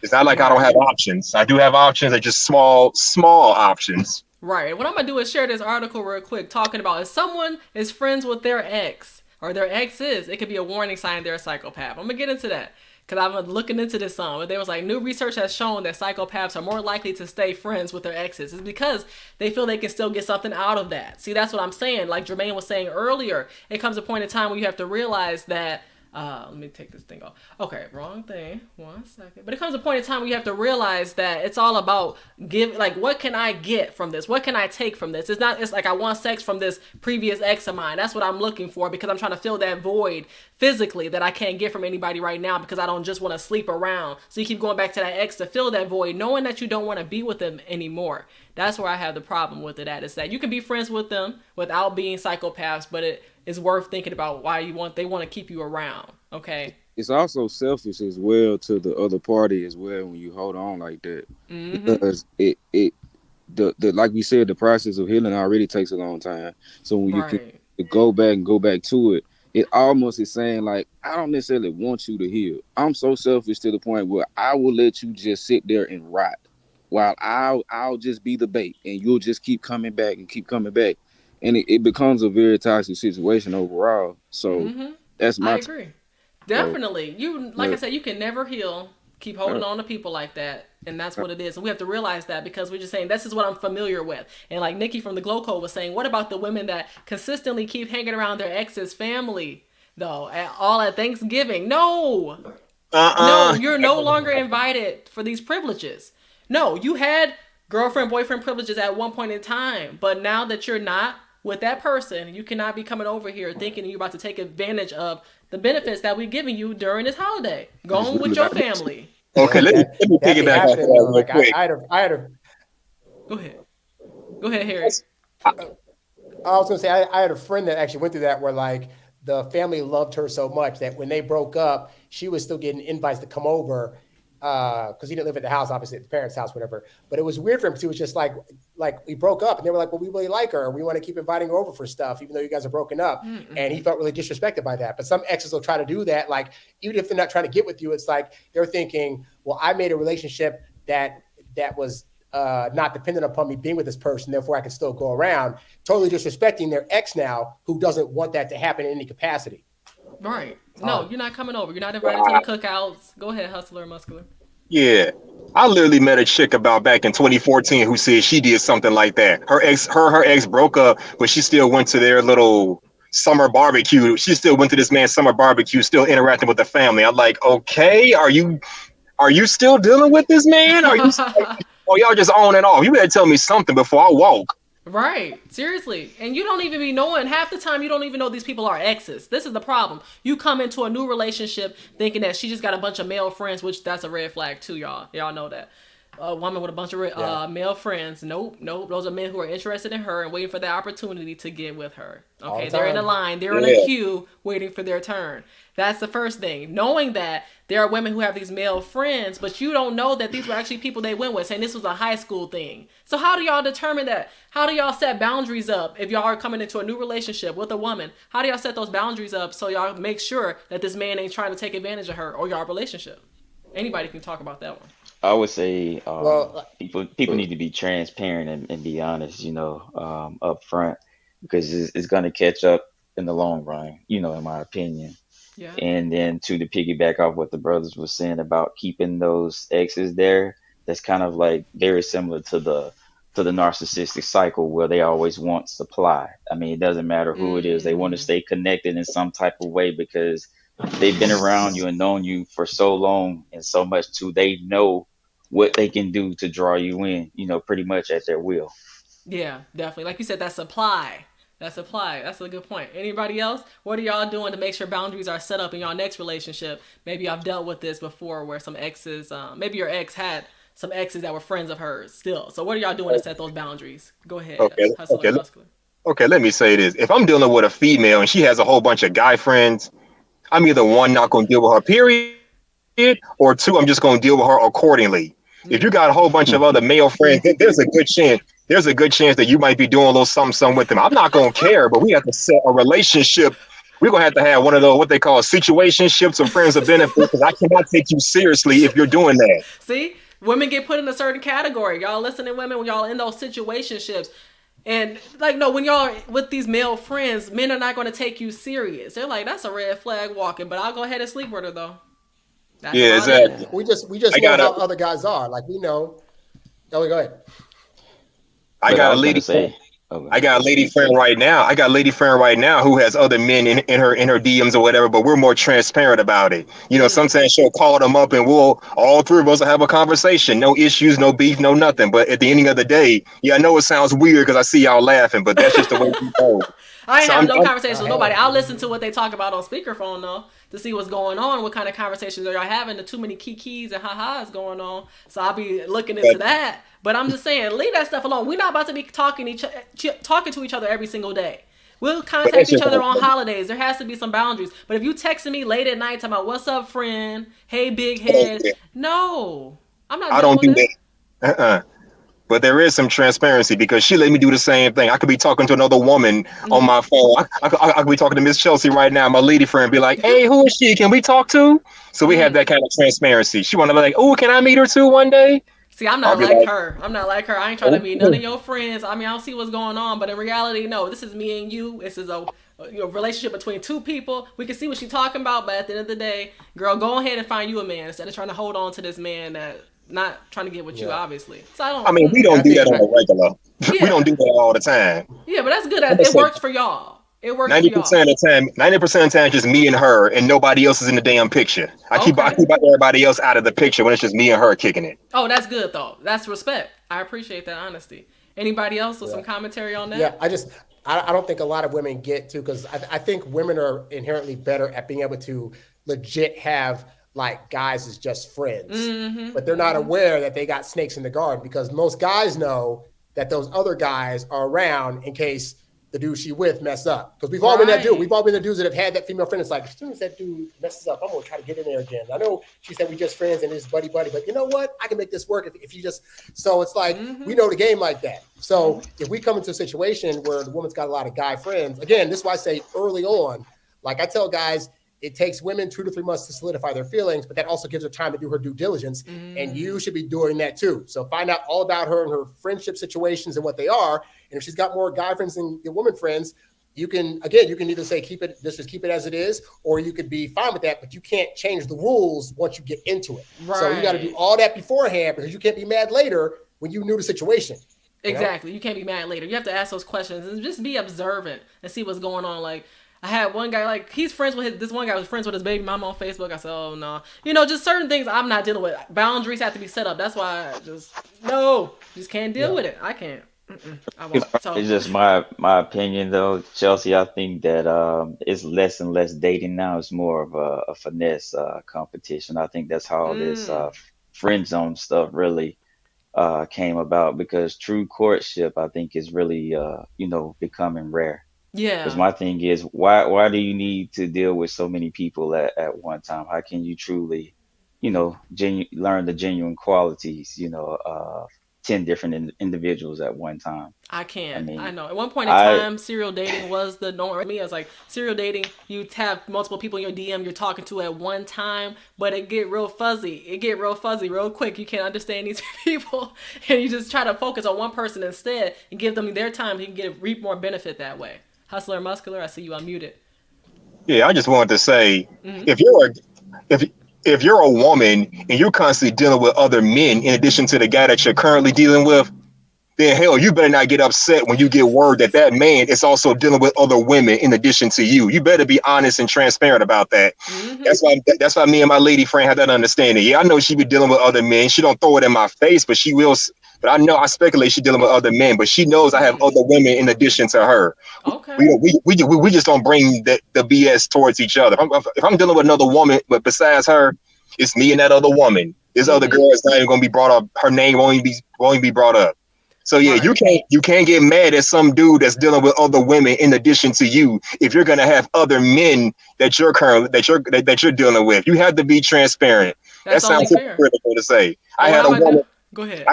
It's not like I don't Right. have options. I do have options. They're just small, small options. Right. What I'm gonna do is share this article real quick, talking about if someone is friends with their ex or their ex is, it could be a warning sign they're a psychopath. I'm gonna get into that because I've been looking into this some. But they was like, new research has shown that psychopaths are more likely to stay friends with their exes. It's because they feel they can still get something out of that. See, that's what I'm saying. Like Jermaine was saying earlier, it comes a point in time where you have to realize that. Let me take this thing off. Okay, wrong thing. 1 second. But it comes a point in time where you have to realize that it's all about like, what can I get from this? What can I take from this? It's not, it's like I want sex from this previous ex of mine. That's what I'm looking for because I'm trying to fill that void physically that I can't get from anybody right now because I don't just want to sleep around. So you keep going back to that ex to fill that void, knowing that you don't want to be with them anymore. That's where I have the problem with it at, is that you can be friends with them without being psychopaths, but it is worth thinking about why they want to keep you around. Okay. It's also selfish as well to the other party as well when you hold on like that, because the like we said, the process of healing already takes a long time. So when you can Right. go back to it, it almost is saying like, I don't necessarily want you to heal. I'm so selfish to the point where I will let you just sit there and rot, while I'll just be the bait, and you'll just keep coming back and keep coming back, and it becomes a very toxic situation overall. So that's I my take. agree. So Definitely. You, like I yeah, said, you can never heal. Keep holding on to people like that. And that's what it is. And we have to realize that because we're just saying, this is what I'm familiar with. And like Nikki from the Glow Code was saying, what about the women that consistently keep hanging around their ex's family, though, all at Thanksgiving? No. No, Uh-uh. you're no longer invited for these privileges. No, you had girlfriend, boyfriend privileges at one point in time. But now that you're not with that person, you cannot be coming over here thinking you're about to take advantage of the benefits that we've given you during this holiday. Go just on with really your not. family. Okay, Yeah, let me that be piggyback off of happening that though. real Like quick. I had a Go ahead. Go ahead, Harry. I was gonna say I had a friend that actually went through that where like the family loved her so much that when they broke up, she was still getting invites to come over because he didn't live at the house, obviously at the parents' house, whatever. But it was weird for him because he was just like we broke up, and they were like, "Well, we really like her, and we want to keep inviting her over for stuff, even though you guys are broken up." And he felt really disrespected by that. But some exes will try to do that, like even if they're not trying to get with you, it's like they're thinking, "Well, I made a relationship that was." Not dependent upon me being with this person, therefore I can still go around, totally disrespecting their ex now, who doesn't want that to happen in any capacity. Right. No, you're not coming over. You're not invited to the cookouts. Go ahead, hustler muscular. Yeah. I literally met a chick about back in 2014 who said she did something like that. Her ex broke up, but she still went to their little summer barbecue. She still went to this man's summer barbecue, still interacting with the family. I'm like, okay, are you still dealing with this man? Are you or y'all just on and off? You better tell me something before I walk. Right. Seriously. And you don't even be knowing, half the time you don't even know these people are exes. This is the problem. You come into a new relationship thinking that she just got a bunch of male friends, which that's a red flag too, y'all. Y'all know that. A woman with a bunch of male friends. Nope, nope. Those are men who are interested in her and waiting for the opportunity to get with her. Okay, they're in a line, they're in a queue waiting for their turn. That's the first thing. Knowing that there are women who have these male friends, but you don't know that these were actually people they went with, saying this was a high school thing. So how do y'all determine that? How do y'all set boundaries up if y'all are coming into a new relationship with a woman? How do y'all set those boundaries up so y'all make sure that this man ain't trying to take advantage of her or y'all relationship? Anybody can talk about that one. I would say Well, people need to be transparent and be honest, up front, because it's going to catch up in the long run, in my opinion. Yeah. And then to the piggyback off what the brothers were saying about keeping those exes there, that's kind of like very similar to the narcissistic cycle where they always want supply. I mean, it doesn't matter who it is; they want to stay connected in some type of way because they've been around you and known you for so long and so much too. They know what they can do to draw you in, pretty much at their will. Yeah, definitely. Like you said, that supply. That supply. That's a good point. Anybody else? What are y'all doing to make sure boundaries are set up in your next relationship? Maybe I've dealt with this before where some exes, maybe your ex had some exes that were friends of hers still. So what are y'all doing to set those boundaries? Go ahead, Okay, Hustler okay, and Muscular. okay. Let me say this: if I'm dealing with a female and she has a whole bunch of guy friends, I'm either one, not going to deal with her, period, or two, I'm just going to deal with her accordingly. If you got a whole bunch of other male friends, there's a good chance. There's a good chance that you might be doing a little something with them. I'm not going to care, but we have to set a relationship. We're going to have one of those, what they call situationships or friends of benefit, because I cannot take you seriously if you're doing that. See, women get put in a certain category. Y'all listening, women, when y'all in those situationships. And like, no, when y'all with these male friends, men are not going to take you serious. They're like, that's a red flag walking, but I'll go ahead and sleep with her though. That's Yeah, exactly. We just know how other guys are. Like, we know. Oh, go ahead. I got a lady. I got a lady friend right now. I got a lady friend right now who has other men in her DMs or whatever, but we're more transparent about it. You know, sometimes she'll call them up and we'll all three of us will have a conversation. No issues, no beef, no nothing. But at the ending of the day, yeah, I know it sounds weird because I see y'all laughing, but that's just the way we go. I ain't having no conversation with nobody. I'll listen to what they talk about on speakerphone though to see what's going on. What kind of conversations are y'all having? The too many kikis and ha-has going on. So I'll be looking into that. But I'm just saying, leave that stuff alone. We're not about to be talking to each other every single day. We'll contact each other on holidays. There has to be some boundaries. But if you texting me late at night talking about what's up, friend, hey, big head, no, I'm not. I don't do that. But there is some transparency because she let me do the same thing. I could be talking to another woman on my phone. I could be talking to Miss Chelsea right now, my lady friend, be like, hey, who is she? Can we talk to? So we have that kind of transparency. She want to be like, oh, can I meet her too one day? See, I'm not like her. I'm not like her. I ain't trying to meet none of your friends. I mean, I don't see what's going on. But in reality, no, this is me and you. This is a relationship between two people. We can see what she's talking about. But at the end of the day, girl, go ahead and find you a man instead of trying to hold on to this man that not trying to get with you, obviously. So I mean, we don't do that on a regular. Yeah. We don't do that all the time. Yeah, but that's good. It works for y'all. It works 90% of the time. 90% of the time, just me and her, and nobody else is in the damn picture. I keep everybody else out of the picture when it's just me and her kicking it. Oh, that's good though. That's respect. I appreciate that honesty. Anybody else with some commentary on that? Yeah, I don't think a lot of women get to, because I think women are inherently better at being able to legit have like guys as just friends, but they're not aware that they got snakes in the garden, because most guys know that those other guys are around in case the dude she with mess up. Because we've all been that dude. We've all been the dudes that have had that female friend. It's like, as soon as that dude messes up, I'm going to try to get in there again. I know she said we just friends and it's buddy, but you know what? I can make this work if you just, so it's like, we know the game like that. So if we come into a situation where the woman's got a lot of guy friends, again, this is why I say early on, like I tell guys, it takes women 2 to 3 months to solidify their feelings, but that also gives her time to do her due diligence. And you should be doing that too. So find out all about her and her friendship situations and what they are. And if she's got more guy friends than woman friends, you can either say, keep it as it is, or you could be fine with that, but you can't change the rules once you get into it. Right. So you got to do all that beforehand, because you can't be mad later when you knew the situation. Exactly. You can't be mad later. You have to ask those questions and just be observant and see what's going on. Like, I had one guy, like, he's friends with this one guy was friends with his baby mama on Facebook. I said, oh, no. Just certain things I'm not dealing with. Boundaries have to be set up. That's why I just can't deal with it. I can't. I won't. So, it's just my opinion, though, Chelsea. I think that it's less and less dating now. It's more of a finesse competition. I think that's how this friend zone stuff really came about, because true courtship, I think, is really, becoming rare. Yeah. Because my thing is, why do you need to deal with so many people at one time? How can you truly, learn the genuine qualities, 10 different individuals at one time? I can't. I know. At one point in time, serial dating was the norm. For me, I was like, serial dating, you have multiple people in your DM you're talking to at one time, but it get real fuzzy. It get real fuzzy real quick. You can't understand these people, and you just try to focus on one person instead and give them their time. You can reap more benefit that way. Hustler Muscular, I see you unmuted. Yeah, I just wanted to say, if you're a woman and you're constantly dealing with other men in addition to the guy that you're currently dealing with, then hell, you better not get upset when you get word that man is also dealing with other women in addition to you. You better be honest and transparent about that. That's why me and my lady friend had that understanding. Yeah, I know she be dealing with other men. She don't throw it in my face, but she will But I speculate she's dealing with other men, but she knows I have other women in addition to her. Okay. We just don't bring the BS towards each other. If I'm dealing with another woman, but besides her, it's me and that other woman. This other girl is not even going to be brought up. Her name won't even be brought up. So yeah, right. you can't get mad at some dude that's dealing with other women in addition to you if you're gonna have other men that you're dealing with. You have to be transparent. That's that sounds critical to say. I had a woman. Go ahead.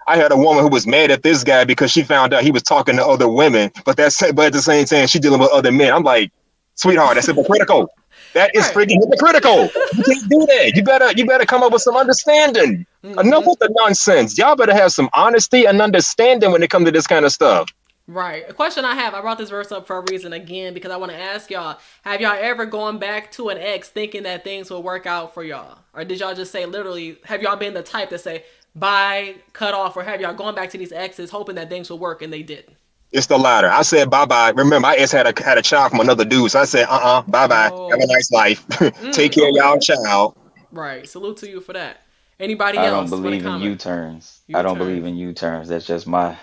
I had a woman who was mad at this guy because she found out he was talking to other women, but at the same time she's dealing with other men. I'm like, sweetheart, that's hypocritical. That is freaking hypocritical. You can't do that. You better come up with some understanding. Enough with the nonsense. Y'all better have some honesty and understanding when it comes to this kind of stuff. Right. A question I have, I brought this verse up for a reason again, because I want to ask y'all, have y'all ever gone back to an ex thinking that things will work out for y'all? Or did y'all just say literally, have y'all been the type to say, bye, cut off, or have y'all gone back to these exes hoping that things will work and they didn't? It's the latter. I said bye-bye. Remember, my ex had a child from another dude. So I said, bye-bye. Oh. Have a nice life. Take care of y'all child. Right. Salute to you for that. Anybody I else? don't believe in U-turns. I don't believe in U-turns. That's just my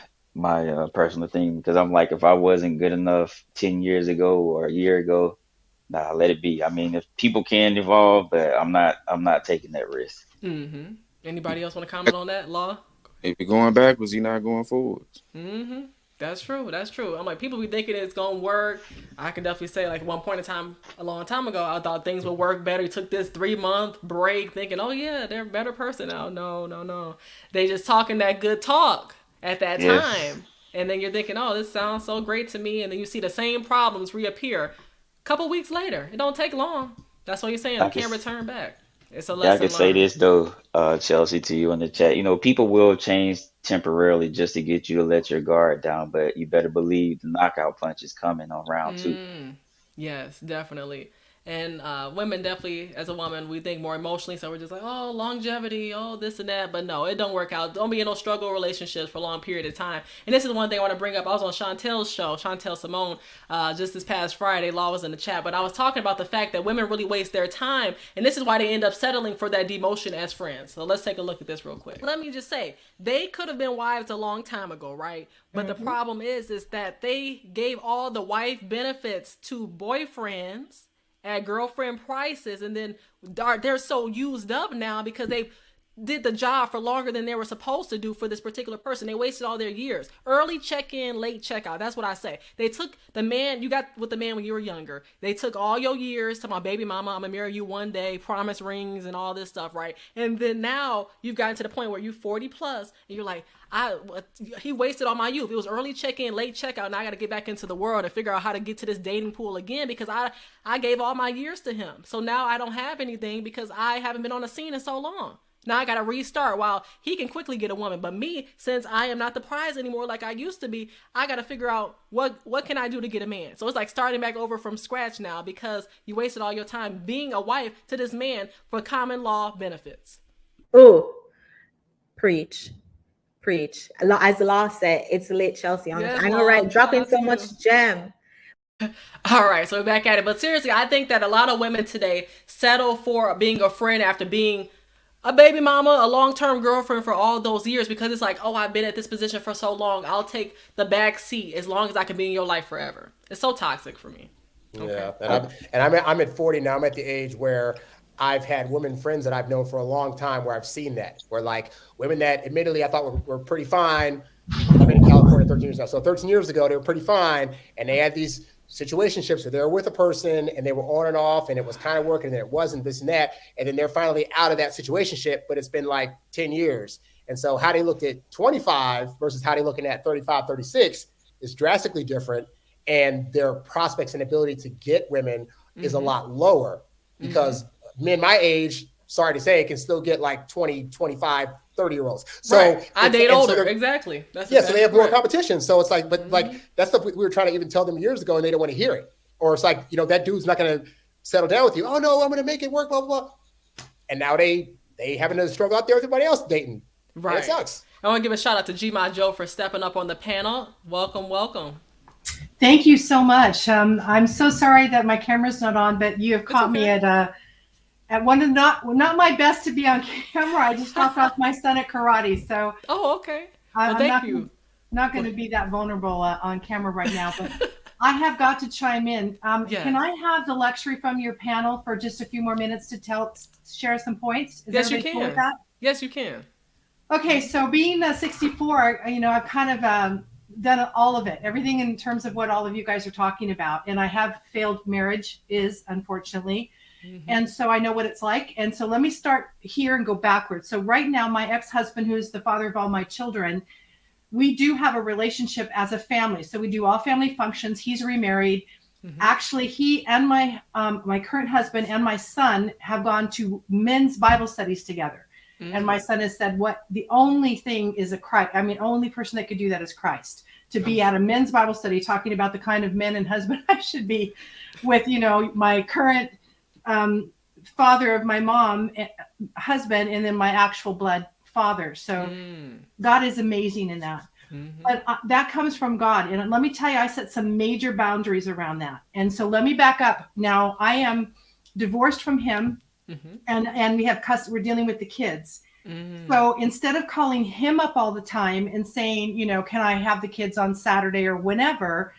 personal thing, because I'm like, if I wasn't good enough 10 years ago or a year ago, nah, let it be. I mean, if people can evolve, but I'm not taking that risk. Mm-hmm. Anybody else want to comment on that, Law? If you're going backwards, you're not going forwards. Mm-hmm. That's true. That's true. I'm like, people be thinking it's going to work. I can definitely say, like, at one point in time, a long time ago, I thought things would work better. You took this 3-month break thinking, oh, yeah, they're a better person now. No. They just talking that good talk at that time. And then you're thinking, oh, this sounds so great to me. And then you see the same problems reappear a couple weeks later. It don't take long. That's what you're saying. I can't return back. It's a lesson I can say this, though, Chelsea, to you in the chat. You know, people will change temporarily just to get you to let your guard down, but you better believe the knockout punch is coming on round 2. Yes, definitely. And women definitely, as a woman, we think more emotionally, so we're just like, oh, longevity, oh, this and that. But no, it don't work out. Don't be in no struggle relationships for a long period of time. And this is one thing I want to bring up. I was on Chantel's show, Chantel Simone, just this past Friday. Law was in the chat. But I was talking about the fact that women really waste their time. And this is why they end up settling for that demotion as friends. So let's take a look at this real quick. Let me just say, they could have been wives a long time ago, right? But the problem is that they gave all the wife benefits to boyfriends at girlfriend prices, and then they're so used up now because they did the job for longer than they were supposed to do for this particular person. They wasted all their years. Early check-in, late check-out. That's what I say. They took the man, you got with the man when you were younger. They took all your years to my baby mama, I'm gonna marry you one day, promise rings and all this stuff, right? And then now you've gotten to the point where you're 40 plus and you're like, he wasted all my youth. It was early check-in, late check-out. Now I got to get back into the world and figure out how to get to this dating pool again because I gave all my years to him. So now I don't have anything because I haven't been on the scene in so long. Now I got to restart while he can quickly get a woman. But me, since I am not the prize anymore like I used to be, I got to figure out what can I do to get a man. So it's like starting back over from scratch now because you wasted all your time being a wife to this man for common law benefits. Ooh, preach. As the law said, it's lit, Chelsea. I know, right? Dropping so much gem. All right, so we're back at it. But seriously, I think that a lot of women today settle for being a friend after being a baby mama, a long-term girlfriend for all those years because it's like, oh, I've been at this position for so long. I'll take the back seat as long as I can be in your life forever. It's so toxic for me. Okay. Yeah, I'm at 40 now. I'm at the age where I've had women friends that I've known for a long time where I've seen that. Where like women that admittedly I thought were pretty fine. I've been in California 13 years now. So 13 years ago, they were pretty fine. And they had these situationships where they were with a person and they were on and off and it was kind of working and then it wasn't, this and that. And then they're finally out of that situationship, but it's been like 10 years. And so how they looked at 25 versus how they looking at 35, 36 is drastically different. And their prospects and ability to get women is a lot lower because men my age, sorry to say, can still get like 20, 25, 30-year-olds. So right. I date older. So exactly. So they have more competition. So it's like, but like that's stuff we were trying to even tell them years ago and they don't want to hear it. Or it's like, that dude's not going to settle down with you. Oh no, I'm going to make it work, blah, blah, blah. And now they having to struggle out there with everybody else dating. Right. And it sucks. I want to give a shout out to G-Ma Joe for stepping up on the panel. Welcome. Thank you so much. I'm so sorry that my camera's not on, but you have caught me at one of not my best to be on camera. I just dropped off my son at karate. So okay. Well, thank you. Not going to be that vulnerable on camera right now, but I have got to chime in. Yes. Can I have the luxury from your panel for just a few more minutes to share some points? Yes, you can. Cool with that? Yes, you can. Okay, so being 64, I've kind of done all of it, everything in terms of what all of you guys are talking about. And I have failed marriage unfortunately. Mm-hmm. And so I know what it's like. And so let me start here and go backwards. So right now, my ex-husband, who is the father of all my children, we do have a relationship as a family. So we do all family functions. He's remarried. Mm-hmm. Actually, he and my current husband and my son have gone to men's Bible studies together. Mm-hmm. And my son has said, the only thing is only person that could do that is Christ. To be at a men's Bible study talking about the kind of men and husband I should be with, my current father of my mom, husband, and then my actual blood father. So God is amazing in that. Mm-hmm. But that comes from God. And let me tell you, I set some major boundaries around that. And so let me back up. Now I am divorced from him, mm-hmm. and we have we're dealing with the kids. Mm-hmm. So instead of calling him up all the time and saying, can I have the kids on Saturday or whenever,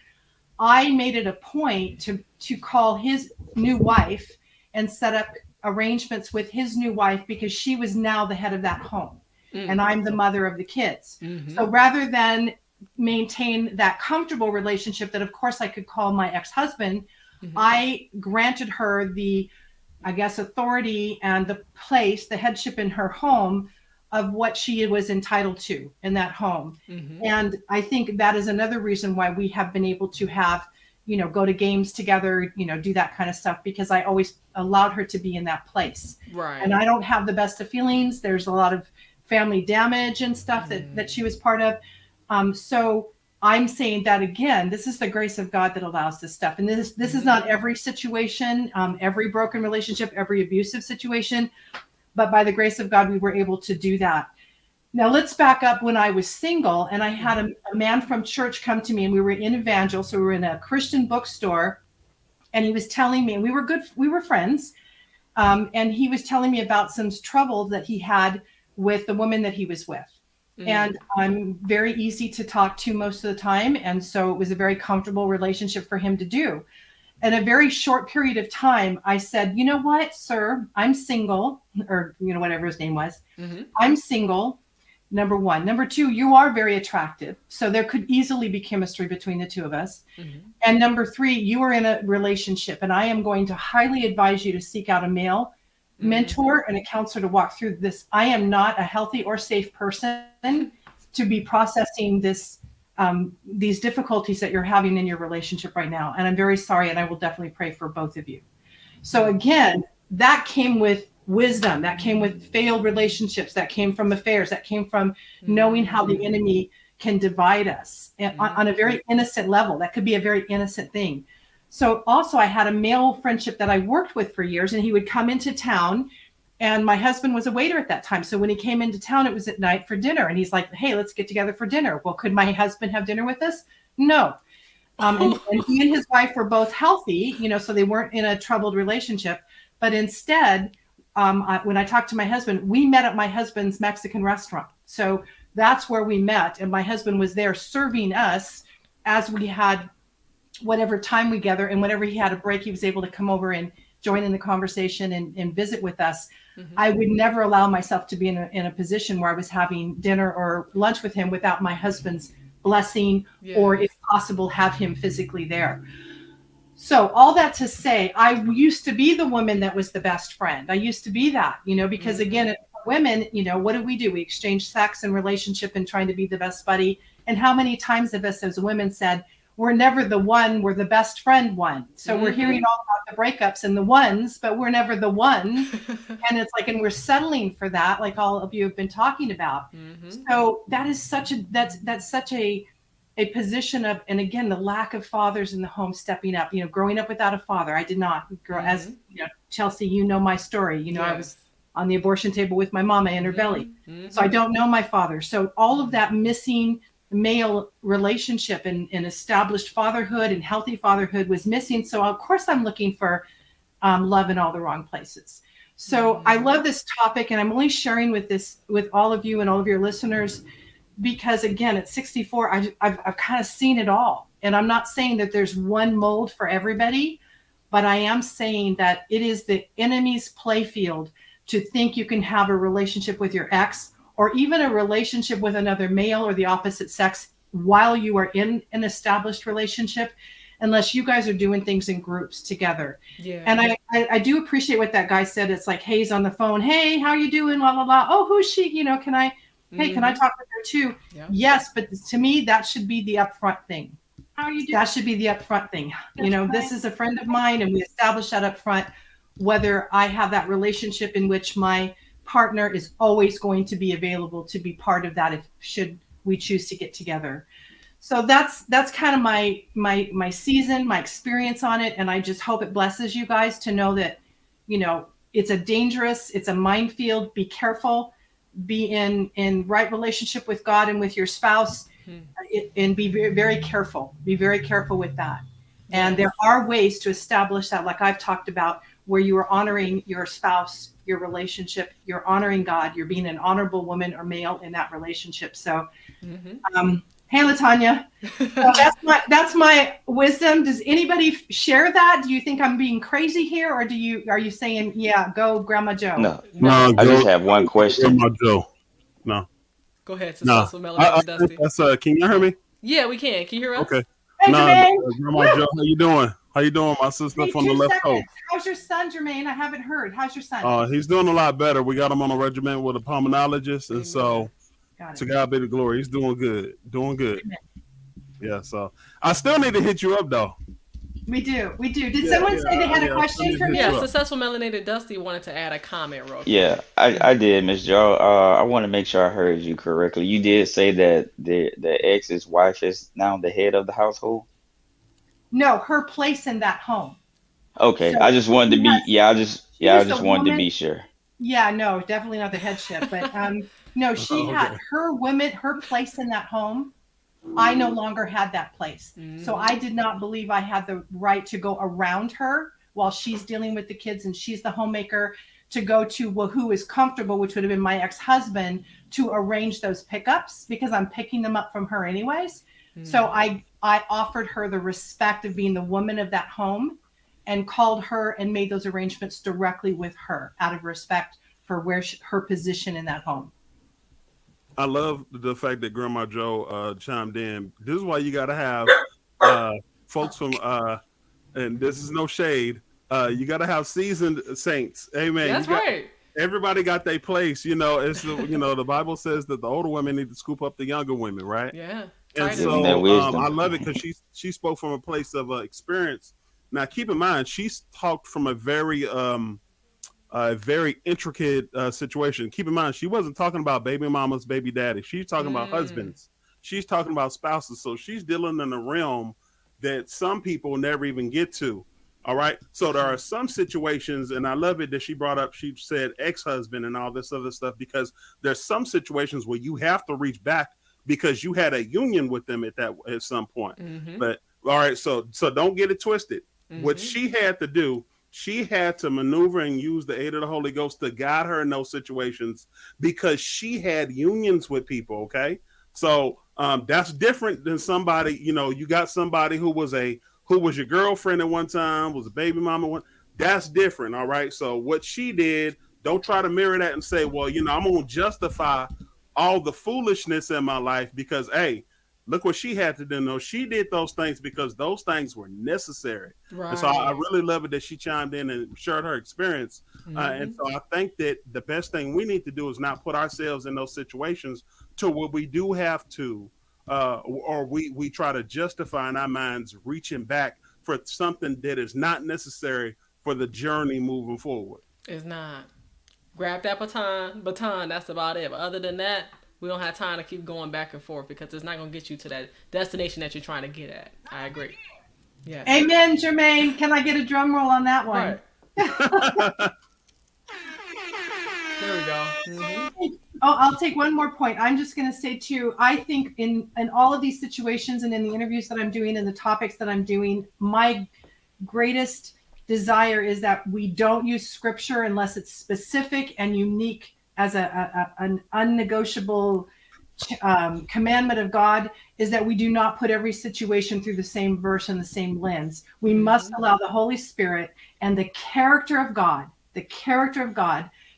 I made it a point to call his new wife and set up arrangements with his new wife, because she was now the head of that home. Mm-hmm. And I'm the mother of the kids. Mm-hmm. So rather than maintain that comfortable relationship that of course I could call my ex-husband, mm-hmm. I granted her the, authority and the place, the headship in her home of what she was entitled to in that home. Mm-hmm. And I think that is another reason why we have been able to have, go to games together, do that kind of stuff, because I always allowed her to be in that place. Right. And I don't have the best of feelings. There's a lot of family damage and stuff that she was part of. So I'm saying that again, this is the grace of God that allows this stuff. And this is not every situation, every broken relationship, every abusive situation, but by the grace of God, we were able to do that. Now let's back up when I was single, and I had a man from church come to me, and we were in Evangel. So we were in a Christian bookstore, and he was telling me, and we were friends. And he was telling me about some trouble that he had with the woman that he was with. Mm-hmm. And I'm very easy to talk to most of the time. And so it was a very comfortable relationship for him to do. In a very short period of time, I said, you know what, sir, I'm single, or, whatever his name was. Mm-hmm. I'm single, number one. Number two, you are very attractive. So there could easily be chemistry between the two of us. Mm-hmm. And number three, you are in a relationship, and I am going to highly advise you to seek out a male mentor and a counselor to walk through this. I am not a healthy or safe person to be processing these difficulties that you're having in your relationship right now. And I'm very sorry, and I will definitely pray for both of you. So again, that came with wisdom, that came with failed relationships, that came from affairs, that came from knowing how the enemy can divide us on a very innocent level. That could be a very innocent thing. So also I had a male friendship that I worked with for years, and he would come into town, and my husband was a waiter at that time. So when he came into town, it was at night for dinner, and he's like, hey, let's get together for dinner. Well, could my husband have dinner with us? No. And he and his wife were both healthy, so they weren't in a troubled relationship. But instead, when I talked to my husband, we met at my husband's Mexican restaurant. So that's where we met. And my husband was there serving us as we had whatever time we gather, and whenever he had a break, he was able to come over and join in the conversation and visit with us. Mm-hmm. I would never allow myself to be in a position where I was having dinner or lunch with him without my husband's blessing, or if possible, have him physically there. So all that to say, I used to be the woman that was the best friend. I used to be that, because again, women, what do? We exchange sex and relationship and trying to be the best buddy. And how many times have us as women said, we're never the one, we're the best friend one. So we're hearing all about the breakups and the ones, but we're never the one. And it's like, and we're settling for that, like all of you have been talking about. Mm-hmm. So that is that's such a position of, and again, the lack of fathers in the home stepping up, growing up without a father. I did not grow as, Chelsea, my story, I was on the abortion table with my mama in her belly. Mm-hmm. So I don't know my father. So all of that missing male relationship and established fatherhood and healthy fatherhood was missing. So of course I'm looking for love in all the wrong places. So I love this topic, and I'm only sharing with all of you and all of your listeners because again, at 64, I've kind of seen it all. And I'm not saying that there's one mold for everybody, but I am saying that it is the enemy's playfield to think you can have a relationship with your ex or even a relationship with another male or the opposite sex while you are in an established relationship, unless you guys are doing things in groups together. Yeah. And I do appreciate what that guy said. It's like, Hayes on the phone. Hey, how you doing? Blah, blah, blah. Oh, who's she? You know, can I talk with her too? Yeah. Yes. But to me, that should be the upfront thing. How are you doing? That should be the upfront thing. That's this is a friend of mine and we establish that up front, whether I have that relationship in which my partner is always going to be available to be part of that if should we choose to get together. So that's kind of my season, my experience on it. And I just hope it blesses you guys to know that, it's a minefield. Be careful, be in right relationship with God and with your spouse, and be very, very careful. Be very careful with that. And there are ways to establish that, like I've talked about, where you are honoring your spouse, your relationship, you're honoring God, you're being an honorable woman or male in that relationship. So, hey, LaTanya, that's my wisdom. Does anybody share that? Do you think I'm being crazy here, or are you saying, yeah, go Grandma Joe? No, I just have one question. Grandma Joe. No. Go ahead, successful melanated Dusty. Can you hear me? Yeah, we can. Can you hear us? Okay. Hey, Jermaine. Grandma Joe, how you doing? How you doing, my sister from the left coast? How's your son, Jermaine? I haven't heard. How's your son? He's doing a lot better. We got him on a regimen with a pulmonologist, and so to God be the glory. He's doing good. Doing good. Amen. Yeah, so I still need to hit you up, though. We do. Did someone say they had a question for me? Yeah, successful melanated Dusty wanted to add a comment real quick. Yeah, I did, Miss Joe. I want to make sure I heard you correctly. You did say that the ex's wife is now the head of the household? No, her place in that home. Okay, so I just wanted to be. I just wanted to be sure. Yeah, no, definitely not the headship, but no, she had her place in that home. I no longer had that place. So I did not believe I had the right to go around her while she's dealing with the kids and she's the homemaker, to go to who is comfortable, which would have been my ex-husband, to arrange those pickups because I'm picking them up from her anyways. So I offered her the respect of being the woman of that home and called her and made those arrangements directly with her out of respect for her position in that home. I love the fact that Grandma Joe chimed in. This is why you got to have folks from, and this is no shade, you got to have seasoned saints. Amen. That's right. Everybody got their place. It's the Bible says that the older women need to scoop up the younger women, right? Yeah. And so I love it because she spoke from a place of experience. Now, keep in mind, she's talked from a very intricate situation. Keep in mind, she wasn't talking about baby mamas, baby daddy. She's talking about husbands. She's talking about spouses. So she's dealing in a realm that some people never even get to. All right. So there are some situations, and I love it that she brought up, she said ex-husband and all this other stuff, because there's some situations where you have to reach back because you had a union with them at some point. But all right, so don't get it twisted. What she had to do, she had to maneuver and use the aid of the Holy Ghost to guide her in those situations because she had unions with people. Okay. So that's different than somebody, you got somebody who was your girlfriend at one time, was a baby mama. That's different. All right. So what she did, don't try to mirror that and say, well, I'm going to justify all the foolishness in my life because, hey, look what she had to do. No, she did those things because those things were necessary. Right. And so I really love it that she chimed in and shared her experience. And so I think that the best thing we need to do is not put ourselves in those situations to where we do have to, or we try to justify in our minds reaching back for something that is not necessary for the journey moving forward. It's not. Grab that baton, that's about it. But other than that, we don't have time to keep going back and forth because it's not going to get you to that destination that you're trying to get at. I agree. Yeah. Amen, Jermaine. Can I get a drum roll on that one? Right. There we go. Oh, I'll take one more point. I'm just going to say too, I think in all of these situations and in the interviews that I'm doing and the topics that I'm doing, my greatest desire is that we don't use scripture unless it's specific and unique as an unnegotiable commandment of God is that we do not put every situation through the same verse and the same lens. We must allow the Holy Spirit and the character of God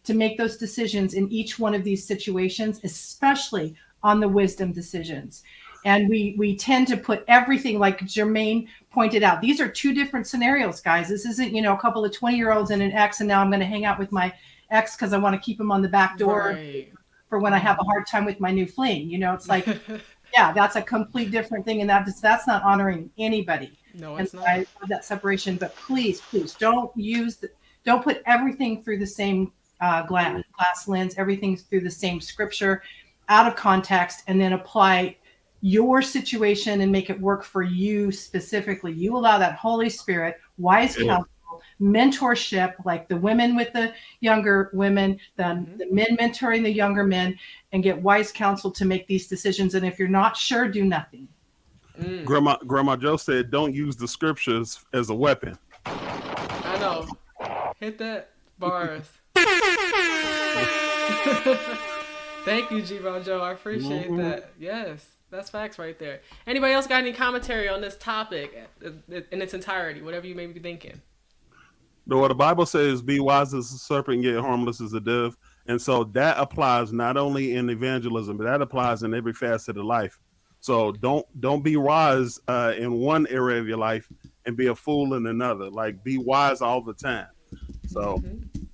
to make those decisions in each one of these situations, especially on the wisdom decisions. And we tend to put everything, like Jermaine pointed out, these are two different scenarios, guys. This isn't, a couple of 20-year-olds and an ex, and now I'm going to hang out with my ex because I want to keep him on the back door for when I have a hard time with my new fling. It's like, yeah, that's a complete different thing. And that's not honoring anybody. No, it's not. I love that separation, but please don't put everything through the same glass lens, everything through the same scripture, out of context, and then apply your situation and make it work for you specifically. You allow that Holy Spirit, wise counsel, mentorship, like the women with the younger women, the men mentoring the younger men, and get wise counsel to make these decisions. And if you're not sure, do nothing. Grandma Joe said, don't use the scriptures as a weapon. I know. Hit that bars. Thank you, G-Ron Joe. I appreciate that. Yes, that's facts right there. Anybody else got any commentary on this topic in its entirety? Whatever you may be thinking. No, the Bible says, be wise as a serpent, yet harmless as a dove. And so that applies not only in evangelism, but that applies in every facet of life. So don't be wise in one area of your life and be a fool in another. Like, be wise all the time. So,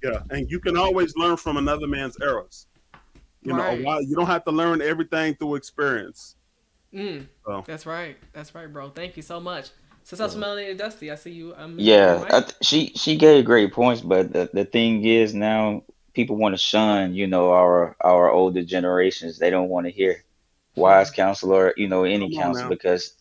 yeah. And you can always learn from another man's errors. You don't have to learn everything through experience. So. That's right, bro. Thank you so much. Successful Melanie and Dusty, I see you. She gave great points, but the thing is, now people want to shun, our older generations. They don't want to hear wise counsel or any counsel, because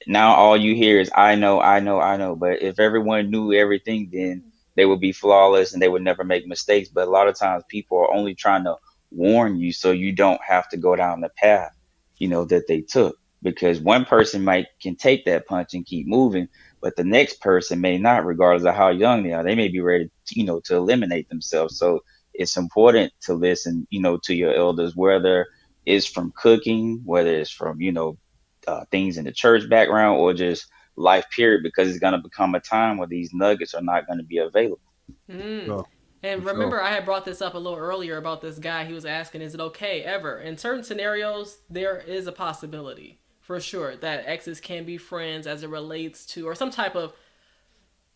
now all you hear is I know. But if everyone knew everything, then they would be flawless and they would never make mistakes. But a lot of times people are only trying to warn you so you don't have to go down the path that they took, because one person can take that punch and keep moving, but the next person may not, regardless of how young they are. They may be ready to eliminate themselves. So it's important to listen to your elders, whether it's from cooking, whether it's from things in the church background, or just life period, because it's going to become a time where these nuggets are not going to be available. And remember, I had brought this up a little earlier about this guy. He was asking, is it okay ever? In certain scenarios, there is a possibility, for sure, that exes can be friends as it relates to, or some type of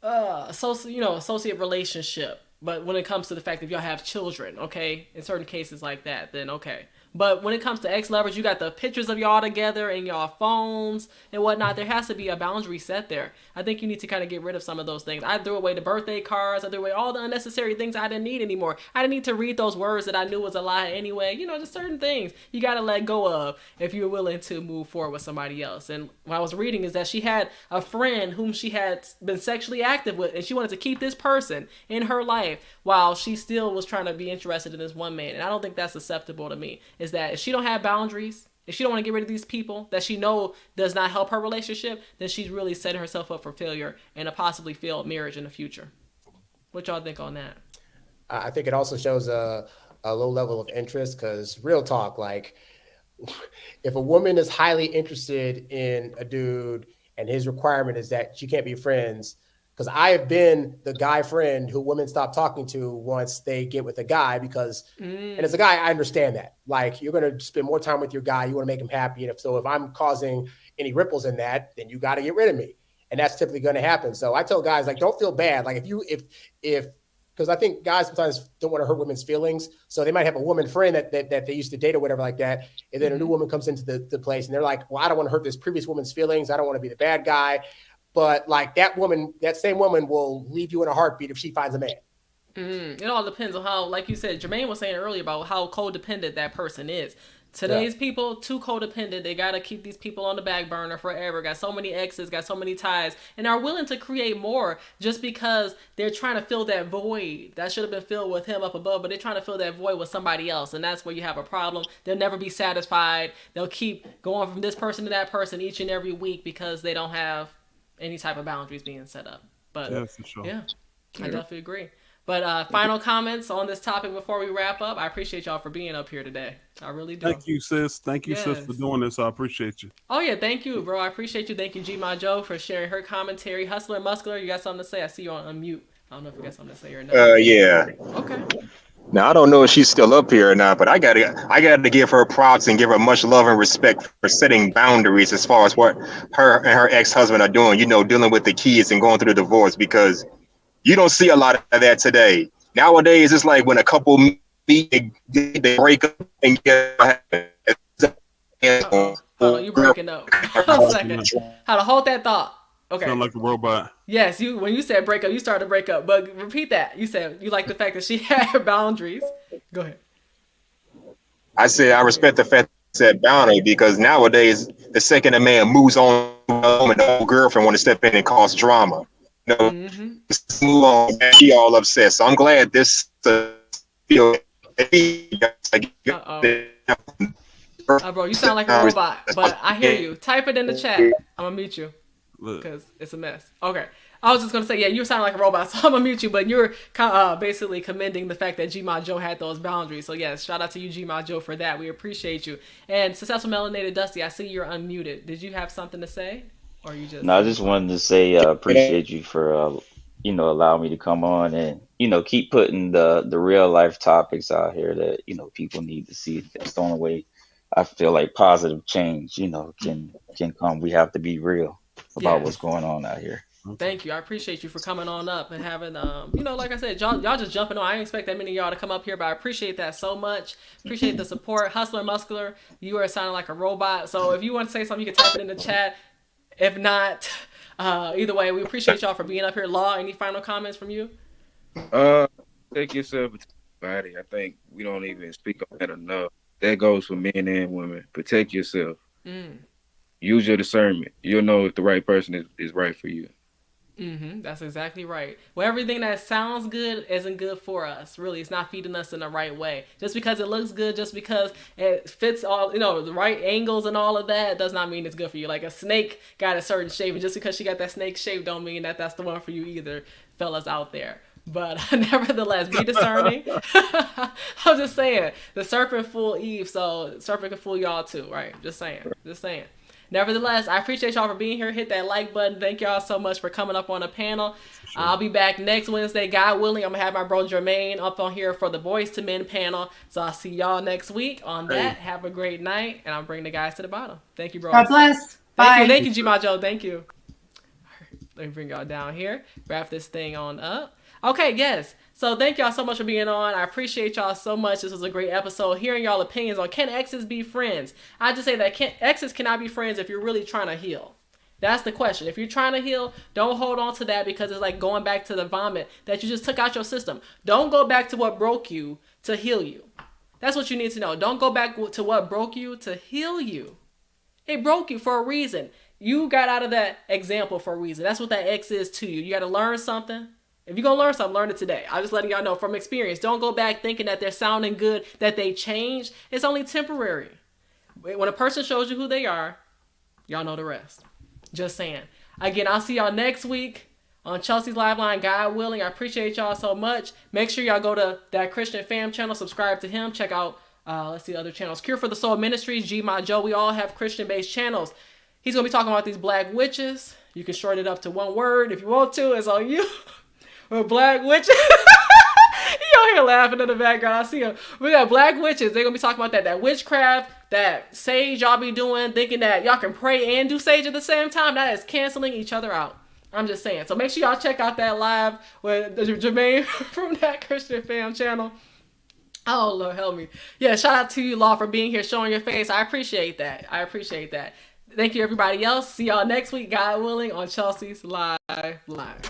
associate relationship. But when it comes to the fact that y'all have children, okay, in certain cases like that, then okay. But when it comes to ex-lovers, you got the pictures of y'all together in y'all phones and whatnot. There has to be a boundary set there. I think you need to kind of get rid of some of those things. I threw away the birthday cards. I threw away all the unnecessary things I didn't need anymore. I didn't need to read those words that I knew was a lie anyway. Just certain things you got to let go of if you're willing to move forward with somebody else. And what I was reading is that she had a friend whom she had been sexually active with, and she wanted to keep this person in her life while she still was trying to be interested in this one man. And I don't think that's acceptable to me. Is that if she don't have boundaries, if she don't want to get rid of these people that she know does not help her relationship, then she's really setting herself up for failure and a possibly failed marriage in the future. What y'all think on that? I think it also shows a low level of interest, because real talk, like, if a woman is highly interested in a dude and his requirement is that you can't be friends, because I have been the guy friend who women stop talking to once they get with a guy, because, and as a guy, I understand that. Like, you're going to spend more time with your guy. You want to make him happy. And if I'm causing any ripples in that, then you got to get rid of me. And that's typically going to happen. So I tell guys, like, don't feel bad. Like, because I think guys sometimes don't want to hurt women's feelings. So they might have a woman friend that they used to date or whatever like that. And then a new woman comes into the place and they're like, well, I don't want to hurt this previous woman's feelings. I don't want to be the bad guy. But like, that same woman will leave you in a heartbeat if she finds a man. It all depends on how, like you said, Jermaine was saying earlier about how codependent that person is. Today's people, too codependent. They got to keep these people on the back burner forever. Got so many exes, got so many ties, and are willing to create more just because they're trying to fill that void that should have been filled with him up above, but they're trying to fill that void with somebody else. And that's where you have a problem. They'll never be satisfied. They'll keep going from this person to that person each and every week because they don't have any type of boundaries being set up. But yeah, for sure. I definitely agree. But final comments on this topic before we wrap up. I appreciate y'all for being up here today. I really do. Thank you, sis. Thank you, sis, for doing this. I appreciate you. Oh yeah, thank you, bro. I appreciate you. Thank you, G Ma Joe, for sharing her commentary. Hustler Muscular, you got something to say? I see you on unmute. I don't know if you got something to say or not. Yeah. Okay. Now I don't know if she's still up here or not, but I gotta give her props and give her much love and respect for setting boundaries as far as what her and her ex-husband are doing. You know, dealing with the kids and going through the divorce, because you don't see a lot of that today. Nowadays, it's like when a couple meet, they break up and get. Hold on, you breaking up. Hold on a second. How to hold that thought. Okay. Sound like a robot. Yes, when you said break up, you started to break up. But repeat that. You said you like the fact that she had boundaries. Go ahead. I said I respect the fact that set boundary, because nowadays the second a man moves on and the whole girlfriend want to step in and cause drama. You know, move on. She all upset. So I'm glad this feel. Bro, you sound like a robot, but I hear you. Type it in the chat. I'm gonna mute you because it's a mess. Okay. I was just gonna say, yeah, you sound like a robot, so I'm gonna mute you. But you're basically commending the fact that G Ma Joe had those boundaries. So yes, shout out to you, G Ma Joe, for that. We appreciate you. And Successful Melanated Dusty, I see you're unmuted. Did you have something to say, or you just? No, I just wanted to say appreciate you for allowing me to come on and keep putting the real life topics out here that people need to see. That's the only way I feel like positive change can come. We have to be real about what's going on out here. Thank you. I appreciate you for coming on up and having, like I said, y'all just jumping on. I didn't expect that many of y'all to come up here, but I appreciate that so much. Appreciate the support. Hustler Muscular, you are sounding like a robot. So if you want to say something, you can type it in the chat. If not, either way, we appreciate y'all for being up here. Law, any final comments from you? Take yourself to body. I think we don't even speak on that enough. That goes for men and women. Protect yourself. Use your discernment. You'll know if the right person is right for you. That's exactly right. Well, everything that sounds good isn't good for us. Really, it's not feeding us in the right way. Just because it looks good, just because it fits all, the right angles and all of that, does not mean it's good for you. Like a snake got a certain shape, and just because she got that snake shape, don't mean that that's the one for you either, fellas out there. But nevertheless, be discerning. I'm just saying, the serpent fooled Eve, so the serpent can fool y'all too, right? Just saying. Nevertheless, I appreciate y'all for being here. Hit that like button. Thank y'all so much for coming up on the panel. Sure. I'll be back next Wednesday, God willing. I'm going to have my bro Jermaine up on here for the Boys to Men panel. So I'll see y'all next week on that. Have a great night, and I'll bring the guys to the bottom. Thank you, bro. God bless. Bye. Thank you, G Ma Joe. Thank you. Let me bring y'all down here. Wrap this thing on up. Okay, yes. So thank y'all so much for being on. I appreciate y'all so much. This was a great episode. Hearing y'all opinions on can exes be friends? I just say that exes cannot be friends if you're really trying to heal. That's the question. If you're trying to heal, don't hold on to that, because it's like going back to the vomit that you just took out your system. Don't go back to what broke you to heal you. That's what you need to know. Don't go back to what broke you to heal you. It broke you for a reason. You got out of that example for a reason. That's what that ex is to you. You got to learn something. If you're going to learn something, learn it today. I'm just letting y'all know from experience. Don't go back thinking that they're sounding good, that they changed. It's only temporary. When a person shows you who they are, y'all know the rest. Just saying. Again, I'll see y'all next week on Chelsea's Live Line, God willing. I appreciate y'all so much. Make sure y'all go to that Christian Fam channel, subscribe to him. Check out, let's see, other channels. Cure for the Soul Ministries, G Ma Joe. We all have Christian-based channels. He's going to be talking about these black witches. You can short it up to one word if you want to. It's on you. Or black witches. You out here laughing in the background. I see him. We got black witches. They're going to be talking about that witchcraft, that sage y'all be doing, thinking that y'all can pray and do sage at the same time. That is canceling each other out. I'm just saying. So make sure y'all check out that live with Jermaine from that Christian Fam channel. Oh, Lord, help me. Yeah, shout out to you, Law, for being here, showing your face. I appreciate that. Thank you, everybody else. See y'all next week, God willing, on Chelsea's Live Line.